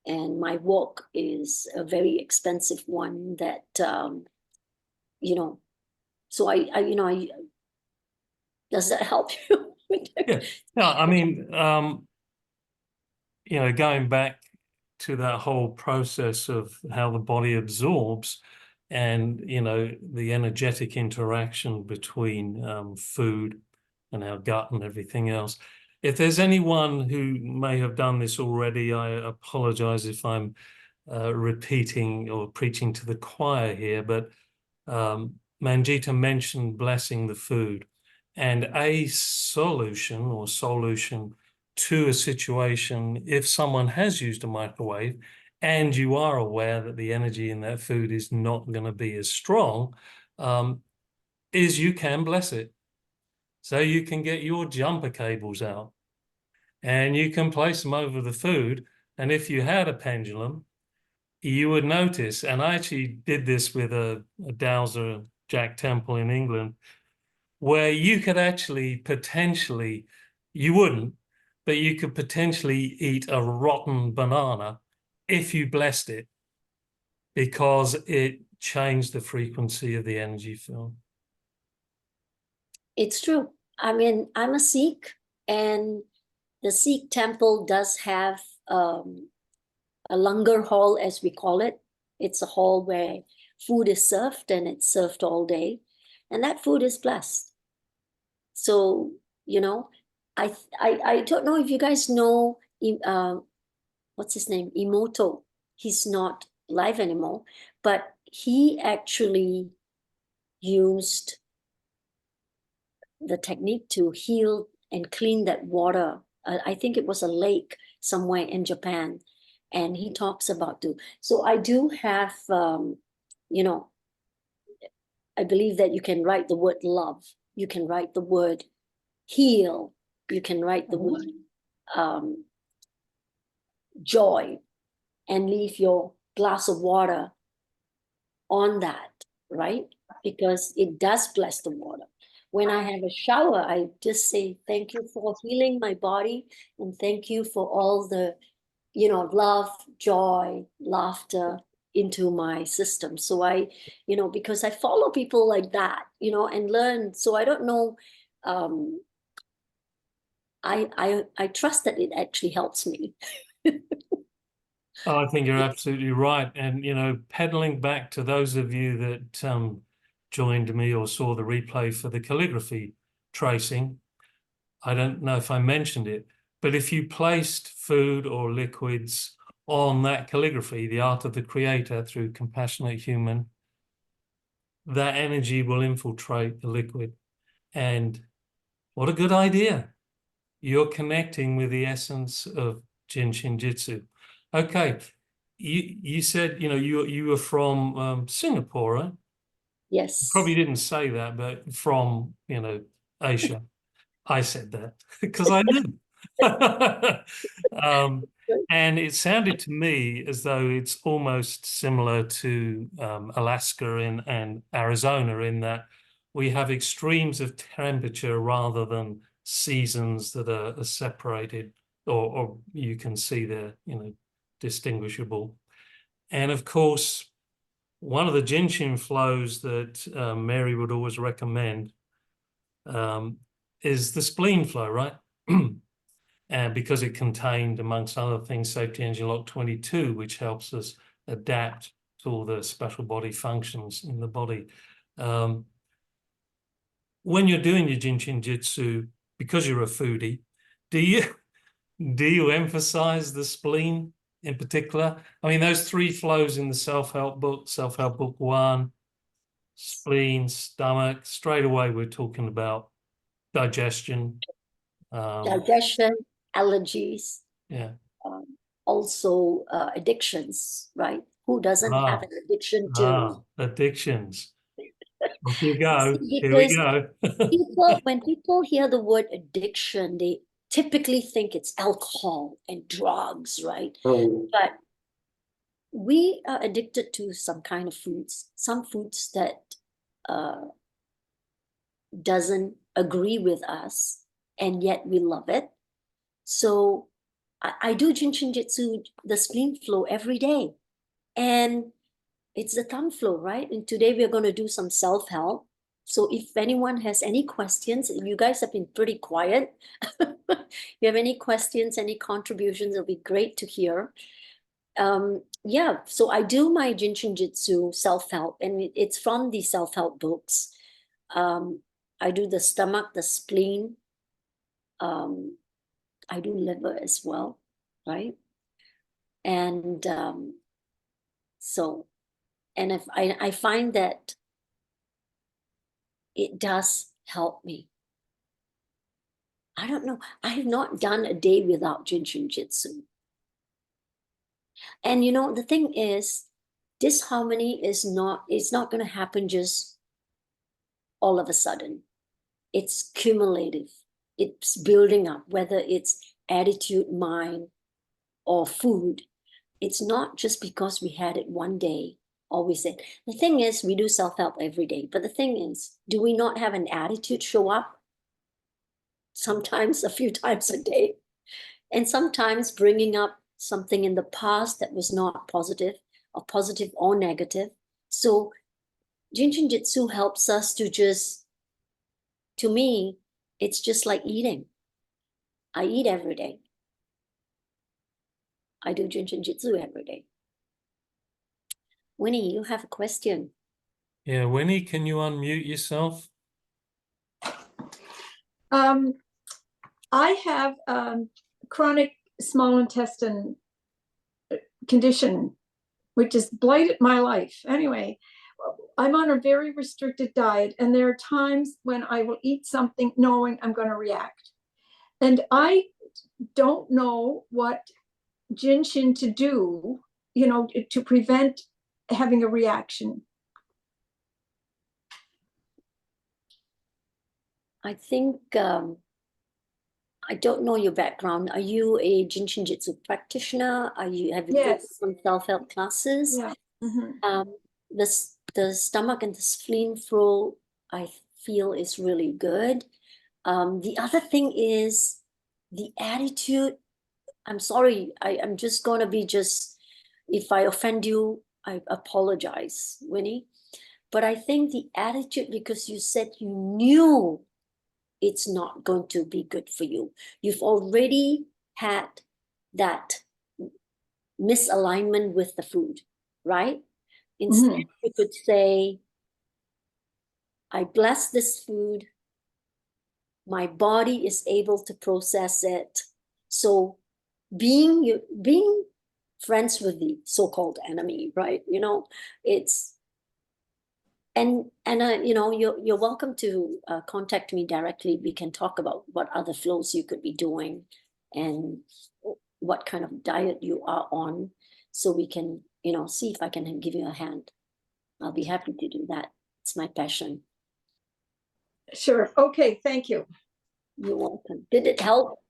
And my wok is a very expensive one that, so I does that help you? Yeah. No, I mean, going back to that whole process of how the body absorbs and, the energetic interaction between food and our gut and everything else. If there's anyone who may have done this already, I apologize if I'm repeating or preaching to the choir here, but Manjeeta mentioned blessing the food, and a solution to a situation, if someone has used a microwave and you are aware that the energy in that food is not going to be as strong, is you can bless it. So you can get your jumper cables out and you can place them over the food. And if you had a pendulum, you would notice, and I actually did this with a dowser, Jack Temple in England, where you could actually potentially, you wouldn't, but you could potentially eat a rotten banana if you blessed it, because it changed the frequency of the energy field. It's true. I mean, I'm a Sikh, and the Sikh temple does have a langar hall, as we call it. It's a hall where food is served, and it's served all day, and that food is blessed. So, I don't know if you guys know, what's his name? Emoto. He's not alive anymore, but he actually used the technique to heal and clean that water. I think it was a lake somewhere in Japan. And he talks about so I do have, I believe that you can write the word love. You can write the word heal. You can write the word joy and leave your glass of water on that, right? Because it does bless the water. When I have a shower, I just say, thank you for healing my body, and thank you for all the, love, joy, laughter into my system. So because I follow people like that, and learn. So I don't know, I trust that it actually helps me. Oh, I think you're absolutely right. And, pedaling back to those of you that joined me or saw the replay for the calligraphy tracing, I don't know if I mentioned it, but if you placed food or liquids on that calligraphy, the art of the creator through compassionate human, that energy will infiltrate the liquid. And what a good idea. You're connecting with the essence of JIN SHIN JYUTSU. Okay. You said, you were from Singapore, right? Yes. Probably didn't say that, but from, Asia. I said that because I knew. And it sounded to me as though it's almost similar to Alaska and Arizona in that we have extremes of temperature rather than seasons that are separated, or you can see they're, distinguishable. And of course, one of the JIN SHIN flows that Mary would always recommend is the spleen flow, right? And because it contained, amongst other things, safety engine lock 22, which helps us adapt to all the special body functions in the body. When you're doing your JIN SHIN JYUTSU, because you're a foodie, do you emphasize the spleen in particular? I mean, those 3 flows in the self-help book 1, spleen, stomach, straight away we're talking about digestion. Digestion, allergies, Yeah. also addictions, right? Who doesn't have an addiction to? Addictions. Off you go. Here we Because go. when people hear the word addiction, they typically think it's alcohol and drugs, right? But we are addicted to some kind of foods, some foods that doesn't agree with us, and yet we love it. So I do JIN SHIN JYUTSU, the spleen flow, every day. And it's the thumb flow, right? And today we're going to do some self-help. So if anyone has any questions, you guys have been pretty quiet. If you have any questions, any contributions, it'll be great to hear. Yeah, so I do my JIN SHIN JYUTSU self-help, and it's from the self-help books. I do the stomach, the spleen. I do liver as well, right? And and if I find that it does help me. I don't know. I have not done a day without JIN SHIN JYUTSU. And the thing is, disharmony it's not going to happen just all of a sudden. It's cumulative. It's building up, whether it's attitude, mind, or food. It's not just because we had it one day, always it. The thing is, we do self-help every day. But the thing is, do we not have an attitude show up? Sometimes a few times a day. And sometimes bringing up something in the past that was not positive or negative. So JIN SHIN JYUTSU helps us to me, it's just like eating. I eat every day. I do JIN SHIN JYUTSU every day. Winnie, you have a question. Yeah, Winnie, can you unmute yourself? I have chronic small intestine condition, which has blighted my life. Anyway, I'm on a very restricted diet, and there are times when I will eat something knowing I'm going to react. And I don't know what JIN SHIN to do, to prevent having a reaction. I think, I don't know your background. Are you a JIN SHIN JYUTSU practitioner? Have you taken some self-help classes? Yeah. Mm-hmm. The stomach and the spleen flow, I feel is really good. The other thing is the attitude. I'm sorry, I'm just gonna be if I offend you, I apologize, Winnie. But I think the attitude, because you said you knew it's not going to be good for you. You've already had that misalignment with the food, right? Instead, you could say, I bless this food. My body is able to process it. So being friends with the so-called enemy, right? It's and you're welcome to contact me directly. We can talk about what other flows you could be doing and what kind of diet you are on, so we can see if I can give you a hand. I'll be happy to do that. It's my passion. Sure. Okay. Thank you. You're welcome. Did it help?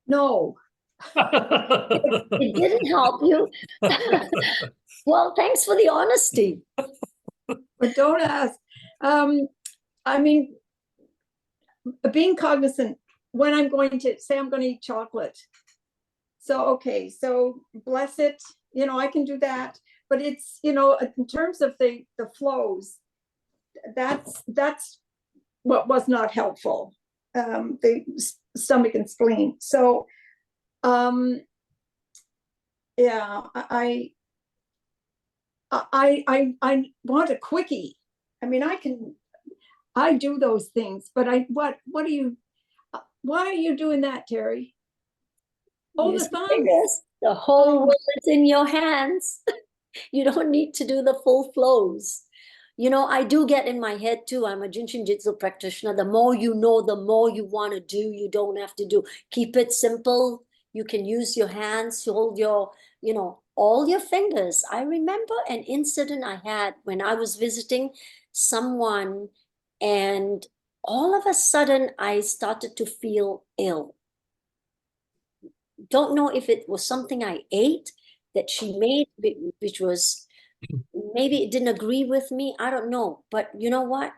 No. It didn't help you. Well, thanks for the honesty. But don't ask. I mean, being cognizant when I'm going to say I'm going to eat chocolate. So, okay, so bless it. I can do that. But it's, in terms of the flows, that's what was not helpful. The stomach and spleen. So, yeah, I want a quickie. I mean, I do those things, but why are you doing that, Terry? Oh, the thumbs. The whole world is in your hands. You don't need to do the full flows. I do get in my head too. I'm a JIN SHIN JYUTSU practitioner. The more you know, the more you want to do. You don't have to do. Keep it simple. You can use your hands, hold your, all your fingers. I remember an incident I had when I was visiting someone, and all of a sudden I started to feel ill. Don't know if it was something I ate that she made, which was, maybe it didn't agree with me. I don't know. But you know what?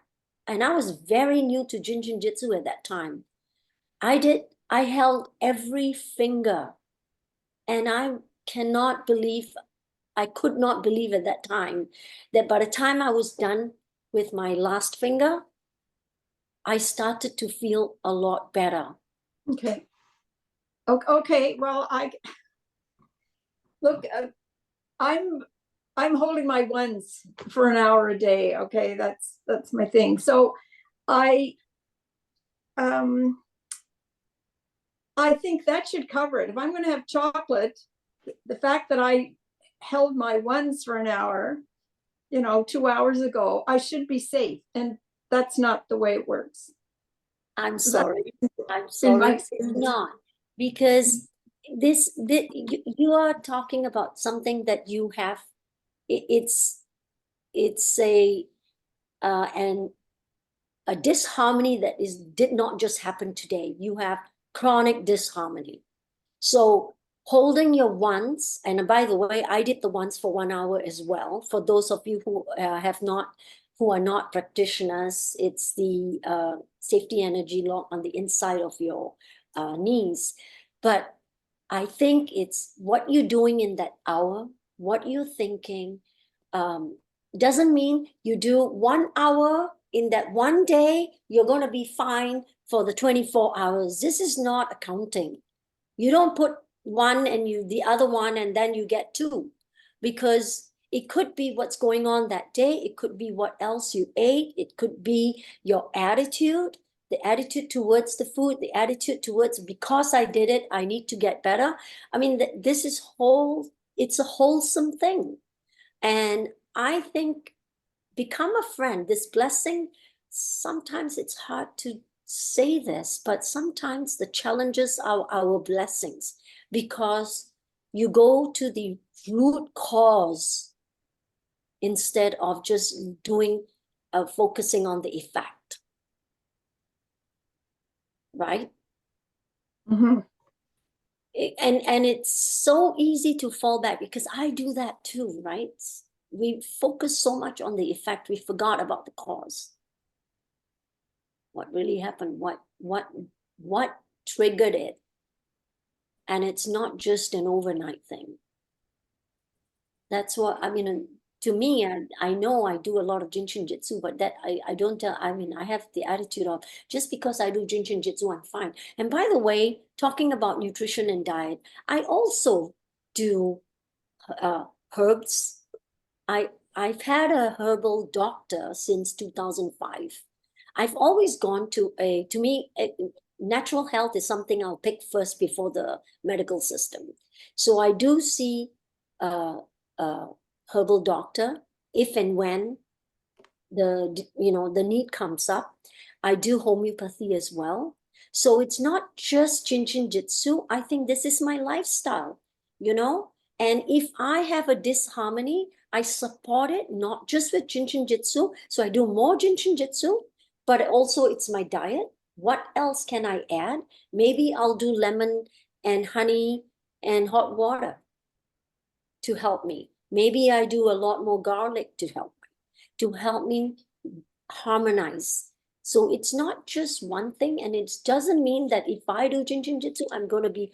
And I was very new to JIN SHIN JYUTSU at that time. I held every finger, and I could not believe at that time that by the time I was done with my last finger, I started to feel a lot better. Okay. Okay. Well, look, I'm holding my ones for an hour a day. Okay, that's my thing. So I think that should cover it. If I'm going to have chocolate, the fact that I held my ones for an hour, 2 hours ago, I should be safe, and that's not the way it works. I'm sorry. It's not, because you are talking about something that you have. It's a disharmony that did not just happen today. You have chronic disharmony. So holding your ones, and by the way, I did the ones for 1 hour as well. For those of you who are not practitioners, it's the safety energy lock on the inside of your knees. But I think it's what you're doing in that hour, what you're thinking. Doesn't mean you do 1 hour in that one day, you're going to be fine for the 24 hours. This is not accounting. You don't put one and the other one and then you get two, because it could be what's going on that day. It could be what else you ate. It could be your attitude, the attitude towards the food, the attitude towards, because I did it, I need to get better. I mean, it's a wholesome thing. And I think become a friend. This blessing, sometimes it's hard to say this, but sometimes the challenges are our blessings, because you go to the root cause instead of just focusing on the effect. Right? Mm-hmm. And it's so easy to fall back, because I do that too, right? We focus so much on the effect, we forgot about the cause. what really happened, what triggered it. And it's not just an overnight thing. That's what, I mean, to me, I know I do a lot of JIN SHIN JYUTSU, but that I don't tell, I mean, I have the attitude of just because I do JIN SHIN JYUTSU, I'm fine. And by the way, talking about nutrition and diet, I also do herbs. I've had a herbal doctor since 2005. I've always gone to me, natural health is something I'll pick first before the medical system. So I do see herbal doctor if and when the need comes up. I do homeopathy as well. So it's not just JIN SHIN JYUTSU. I think this is my lifestyle, and if I have a disharmony, I support it, not just with JIN SHIN JYUTSU. So I do more JIN SHIN JYUTSU, but also it's my diet. What else can I add? Maybe I'll do lemon and honey and hot water to help me. Maybe I do a lot more garlic to help me harmonize. So it's not just one thing, and it doesn't mean that if I do JIN SHIN JYUTSU, I'm going to be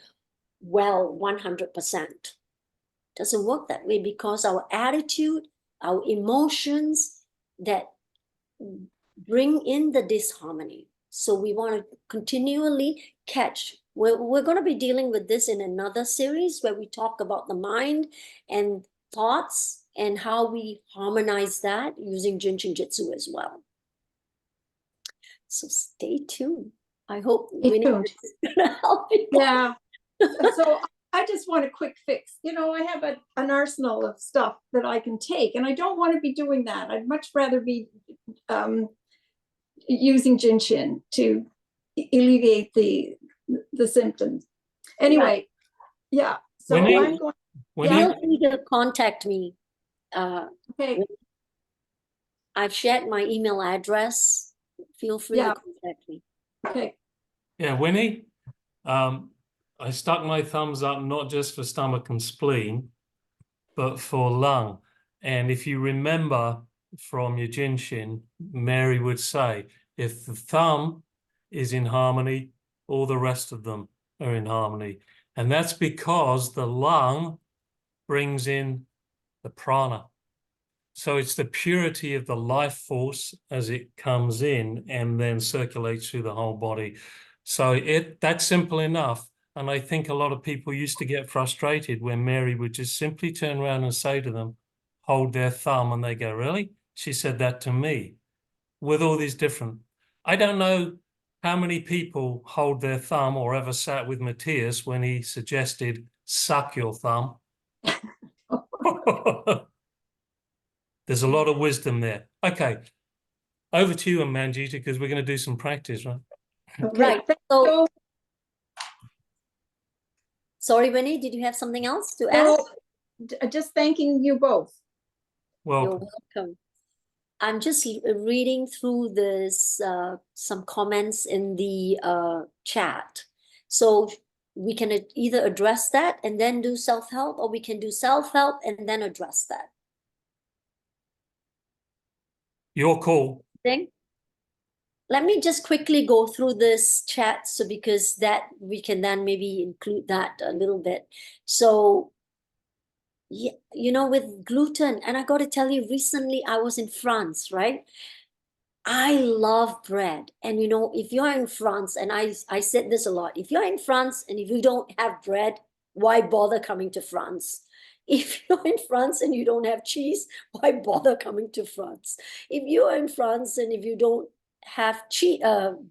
well 100%. Doesn't work that way, because our attitude, our emotions that bring in the disharmony. So we want to continually catch. We're going to be dealing with this in another series where we talk about the mind and thoughts and how we harmonize that using JIN SHIN JYUTSU as well. So stay tuned. I hope Winnie is going to help you. Yeah. So I just want a quick fix. I have an arsenal of stuff that I can take, and I don't want to be doing that. I'd much rather be using JIN SHIN to alleviate the symptoms. Anyway, Right. Yeah. So Winnie, I'm going. Feel free to contact me. Okay. I've shared my email address. Feel free to contact me. Okay. Yeah, Winnie, I stuck my thumbs up not just for stomach and spleen, but for lung. And if you remember from your JIN SHIN, Mary would say, if the thumb is in harmony, all the rest of them are in harmony. And that's because the lung brings in the prana. So it's the purity of the life force as it comes in and then circulates through the whole body. So that's simple enough. And I think a lot of people used to get frustrated when Mary would just simply turn around and say to them, hold their thumb, and they go, really? She said that to me with all these different. I don't know how many people hold their thumb or ever sat with Matthias when he suggested suck your thumb. There's a lot of wisdom there. Okay, over to you, Manjeeta, because we're going to do some practice, right? Okay. Right. So, sorry, Winnie, did you have something else to add? No, just thanking you both. Welcome. You're welcome. I'm just reading through this, some comments in the chat. So we can either address that and then do self-help, or we can do self-help and then address that. Your call. Let me just quickly go through this chat, so because that we can then maybe include that a little bit. So yeah, with gluten, and I got to tell you, recently I was in France, right? I love bread. And if you're in France, and I said this a lot, if you're in France and if you don't have bread, why bother coming to France? If you're in France and you don't have cheese, why bother coming to France? If you're in France and if you don't have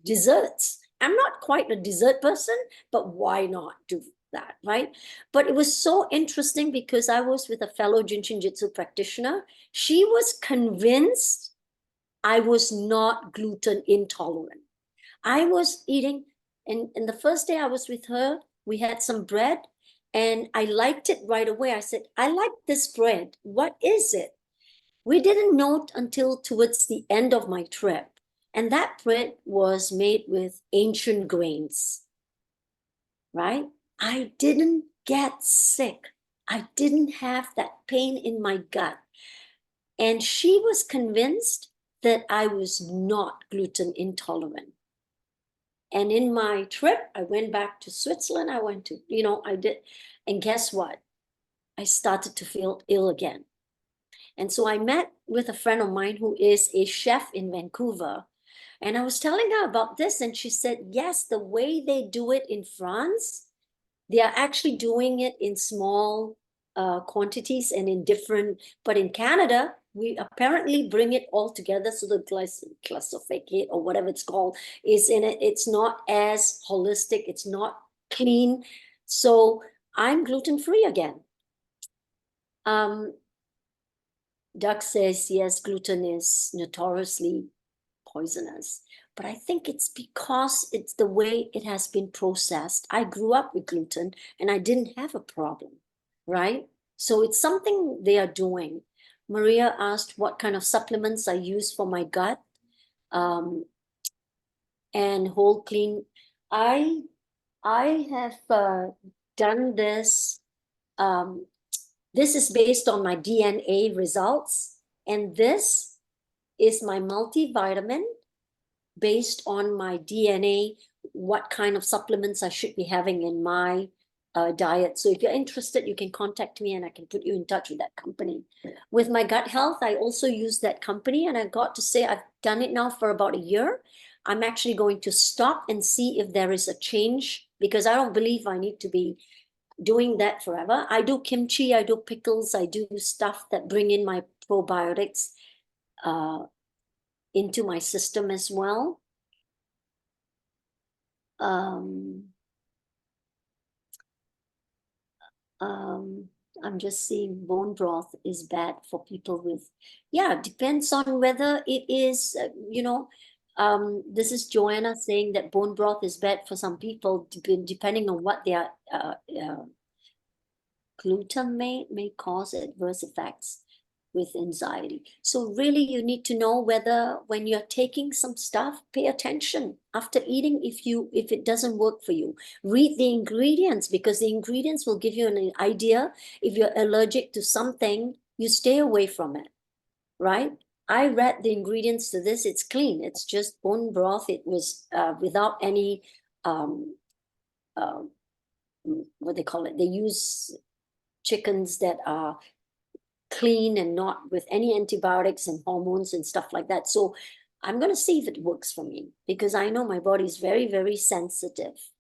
desserts, I'm not quite a dessert person, but why not do that, right? But it was so interesting because I was with a fellow JIN SHIN JYUTSU practitioner. She was convinced I was not gluten intolerant. I was eating, and the first day I was with her, we had some bread and I liked it right away. I said, I like this bread. What is it? We didn't know until towards the end of my trip. And that bread was made with ancient grains, right? I didn't get sick. I didn't have that pain in my gut. And she was convinced that I was not gluten intolerant. And in my trip, I went back to Switzerland. I went to, I did. And guess what? I started to feel ill again. And so I met with a friend of mine who is a chef in Vancouver. And I was telling her about this. And she said, yes, the way they do it in France, they are actually doing it in small quantities and in different, but in Canada, we apparently bring it all together. So the glyphosate or whatever it's called is in it. It's not as holistic. It's not clean. So I'm gluten-free again. Doug says, yes, gluten is notoriously poisonous. But I think it's because it's the way it has been processed. I grew up with gluten and I didn't have a problem, right? So it's something they are doing. Maria asked what kind of supplements I use for my gut and whole clean. I have done this. This is based on my DNA results. And this is my multivitamin based on my DNA, what kind of supplements I should be having in my diet. So if you're interested, you can contact me and I can put you in touch with that company. With my gut health, I also use that company, and I got to say I've done it now for about a year. I'm actually going to stop and see if there is a change, because I don't believe I need to be doing that forever. I do kimchi, I do pickles, I do stuff that bring in my probiotics into my system as well. I'm just seeing bone broth is bad for people with, yeah, depends on whether it is, this is Joanna saying that bone broth is bad for some people, depending on what their gluten may cause adverse effects with anxiety. So really you need to know whether when you're taking some stuff, pay attention after eating if it doesn't work for you. Read the ingredients, because the ingredients will give you an idea. If you're allergic to something, you stay away from it, right? I read the ingredients to this. It's clean. It's just bone broth. It was without any, what they call it. They use chickens that are clean and not with any antibiotics and hormones and stuff like that. So I'm going to see if it works for me, because I know my body is very, very sensitive.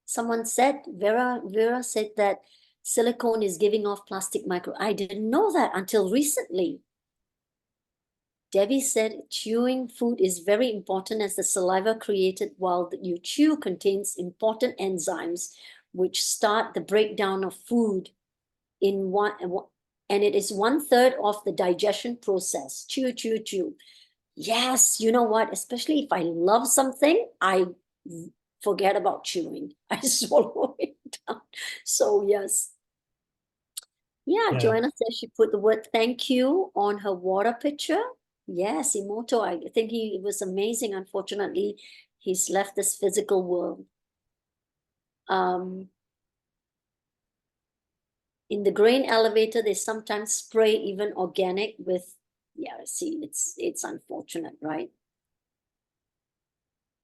Someone said, Vera said that silicone is giving off plastic micro. I didn't know that until recently. Debbie said chewing food is very important, as the saliva created while you chew contains important enzymes which start the breakdown of food in one, and it is 1/3 of the digestion process. Chew, chew, chew. Yes, you know what? Especially if I love something, I forget about chewing. I swallow it down. So yes. Yeah, Joanna says she put the word thank you on her water pitcher. Yes, Imoto, I think he was amazing. Unfortunately, he's left this physical world. In the grain elevator, they sometimes spray even organic with, yeah, see, it's unfortunate, right?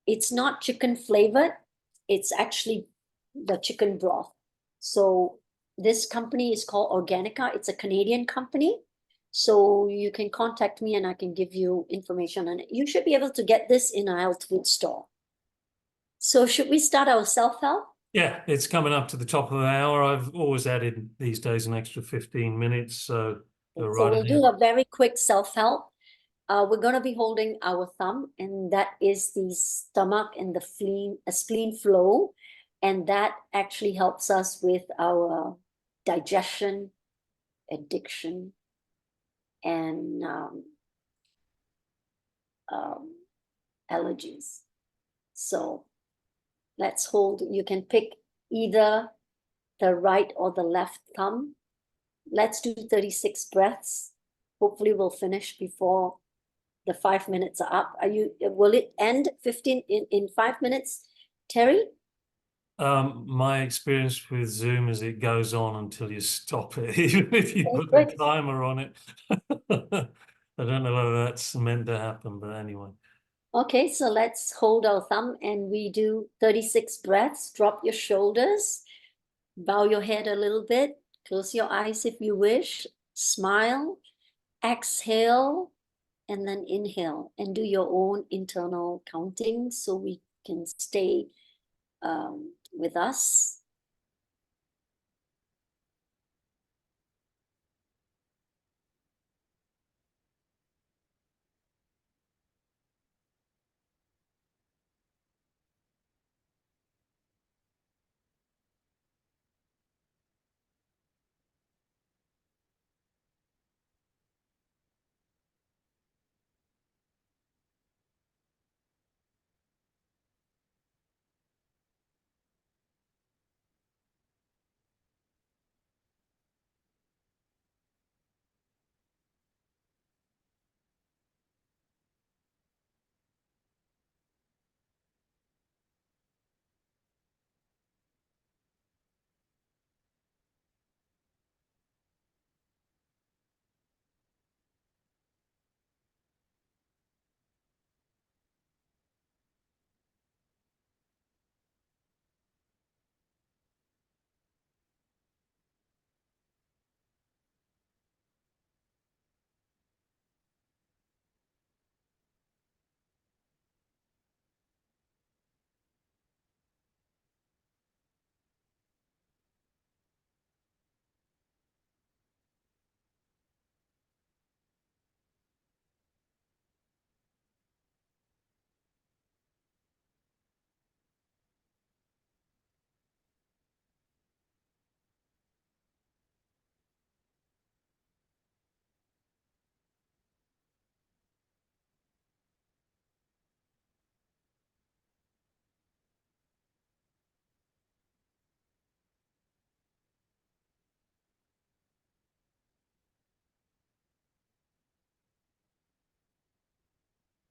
It's not chicken flavored. It's actually the chicken broth. So this company is called Organica. It's a Canadian company. So you can contact me and I can give you information on it. You should be able to get this in a health food store. So should we start our self-help? Yeah, it's coming up to the top of the hour. I've always added these days an extra 15 minutes. So we'll do a very quick self-help. We're going to be holding our thumb, and that is the stomach and the spleen flow. And that actually helps us with our digestion, addiction, and allergies. So let's hold. You can pick either the right or the left thumb. Let's do 36 breaths. Hopefully we'll finish before the 5 minutes are up. Will it end 15 in 5 minutes, Terry? My experience with Zoom is it goes on until you stop it, even if you put the timer on it. I don't know whether that's meant to happen, but anyway. Okay, so let's hold our thumb and we do 36 breaths. Drop your shoulders, bow your head a little bit, close your eyes if you wish, smile, exhale, and then inhale, and do your own internal counting so we can stay with us.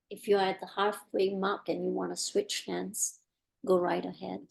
If you're at the halfway mark and you want to switch hands, go right ahead.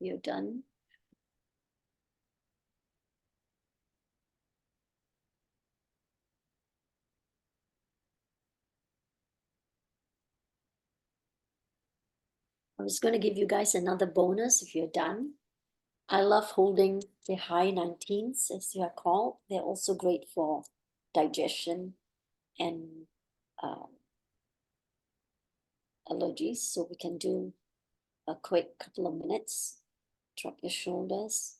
You're done. I was going to give you guys another bonus if you're done. I love holding the high 19s, as they are called. They're also great for digestion and allergies, so we can do a quick couple of minutes. Drop your shoulders.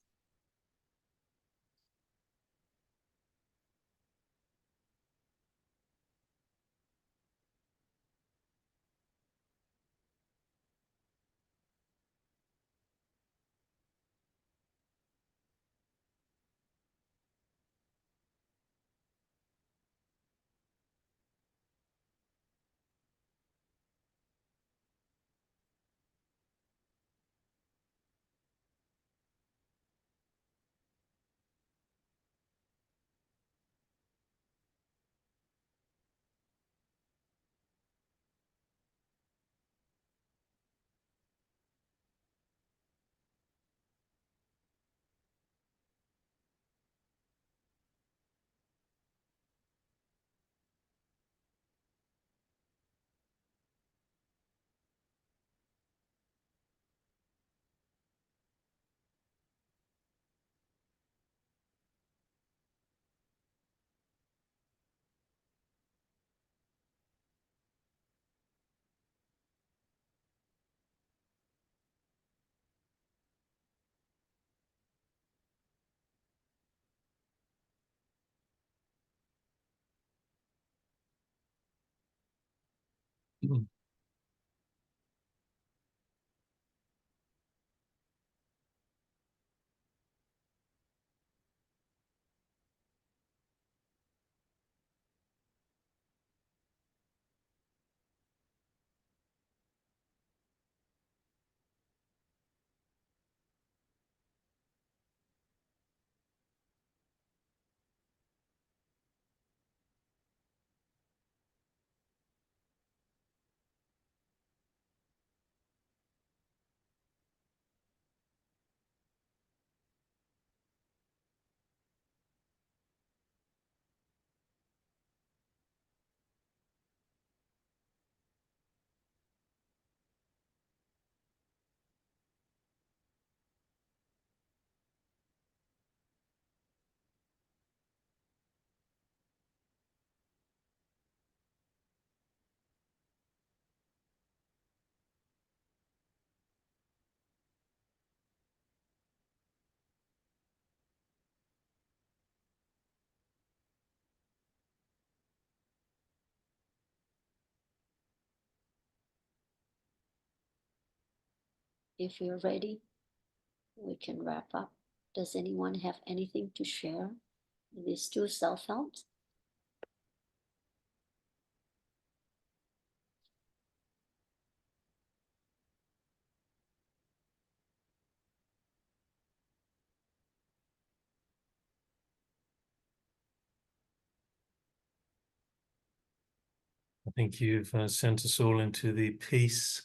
Mm. If you're ready, we can wrap up. Does anyone have anything to share with these two self-help? I think you've sent us all into the peace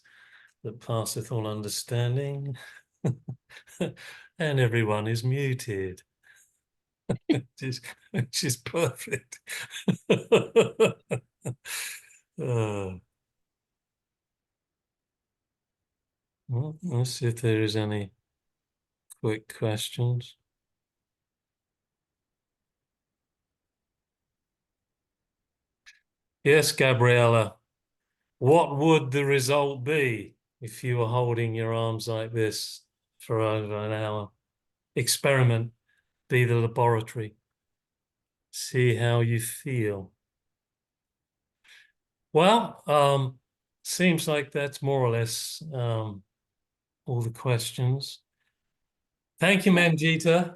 that passeth all understanding. And everyone is muted, which is perfect. Well, let's see if there is any quick questions. Yes, Gabriella. What would the result be if you were holding your arms like this for over an hour? Experiment, be the laboratory. See how you feel. Well, seems like that's more or less all the questions. Thank you, Manjeeta.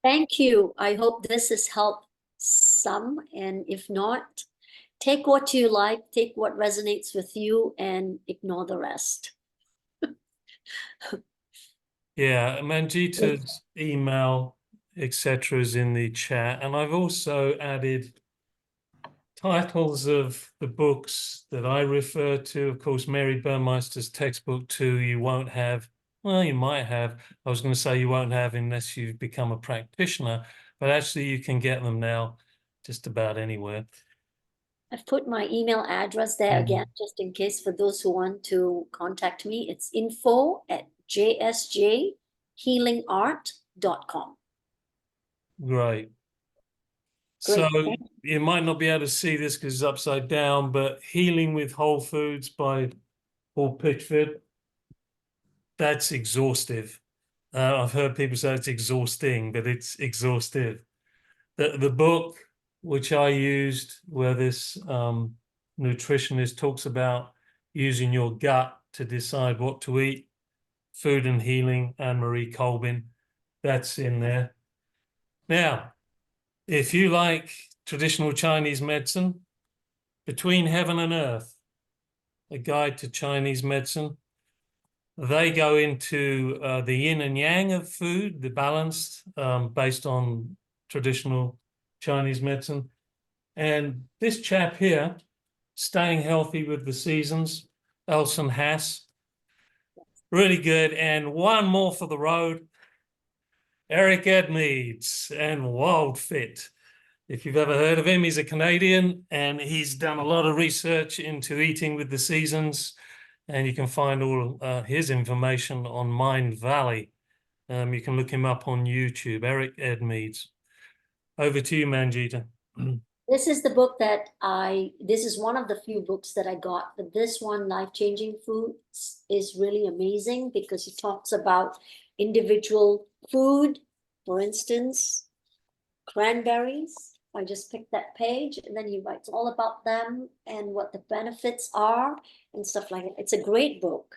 Thank you. I hope this has helped some, and if not, take what you like, take what resonates with you, and ignore the rest. Yeah, Manjeeta's email, etc., is in the chat, and I've also added titles of the books that I refer to. Of course, Mary Burmeister's textbook too. You won't have, well, you might have. I was going to say you won't have unless you've become a practitioner, but actually you can get them now just about anywhere. I've put my email address there again, just in case for those who want to contact me. It's info@JSJhealingart.com. Great. So Great. you might not be able to see this because it's upside down, but Healing with Whole Foods by Paul Pitchford, that's exhaustive. I've heard people say it's exhausting, but it's exhaustive. The book which I used, where this nutritionist talks about using your gut to decide what to eat, Food and Healing, Anne-Marie Colbin, that's in there. Now, if you like traditional Chinese medicine, Between Heaven and Earth, a guide to Chinese medicine, they go into the yin and yang of food, the balance based on traditional Chinese medicine. And this chap here, Staying Healthy with the Seasons, Elson Hass, really good. And one more for the road, Eric Edmeades and Wild Fit. If you've ever heard of him, he's a Canadian and he's done a lot of research into eating with the seasons. And you can find all his information on Mind Valley. You can look him up on YouTube, Eric Edmeades. Over to you, Manjeeta. This is the book that this is one of the few books that I got, but this one, Life Changing Foods, is really amazing because he talks about individual food. For instance, cranberries. I just picked that page and then he writes all about them and what the benefits are and stuff like that. It's a great book.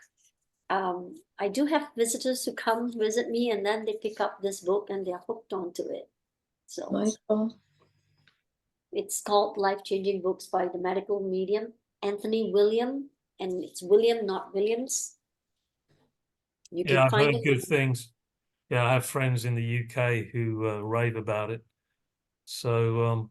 I do have visitors who come visit me and then they pick up this book and they're hooked onto it. So Michael. it's called Life Changing Books by the medical medium, Anthony William, and it's William, not Williams. You Yeah, can I've find heard it. good things. Yeah, I have friends in the UK who rave about it. So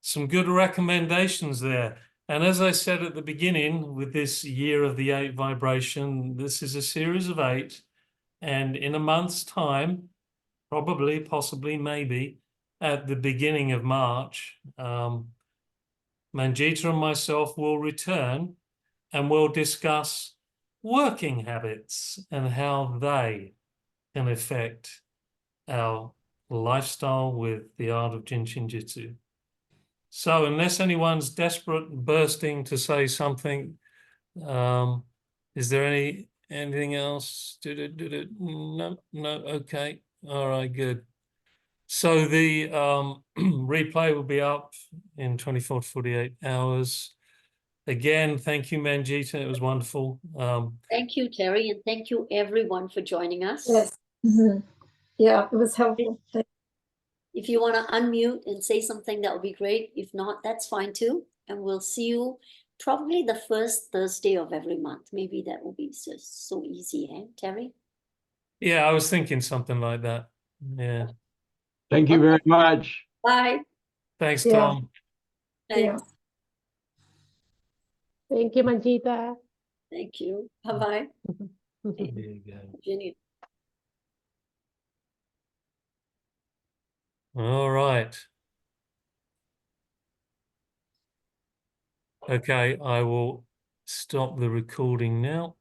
some good recommendations there. And as I said at the beginning, with this year of the 8 vibration, this is a series of 8. And in a month's time, probably, possibly, maybe, at the beginning of March, Manjeeta and myself will return and we'll discuss working habits and how they can affect our lifestyle with the art of JIN SHIN JYUTSU. So unless anyone's desperate and bursting to say something, is there anything else? No, okay. All right, good. So the replay will be up in 24 to 48 hours. Again, thank you, Manjeeta. It was wonderful. Thank you, Terry, and thank you everyone for joining us. Yes. Yeah, it was helpful. If you want to unmute and say something, that would be great. If not, that's fine too. And we'll see you probably the first Thursday of every month. Maybe that will be just so easy, eh, Terry? Yeah, I was thinking something like that. Yeah. Thank you very much. Bye. Thanks, Yeah. Tom. Thanks. Thank you, Manjeeta. Thank you. Bye-bye. There you go. Virginia. All right. Okay, I will stop the recording now.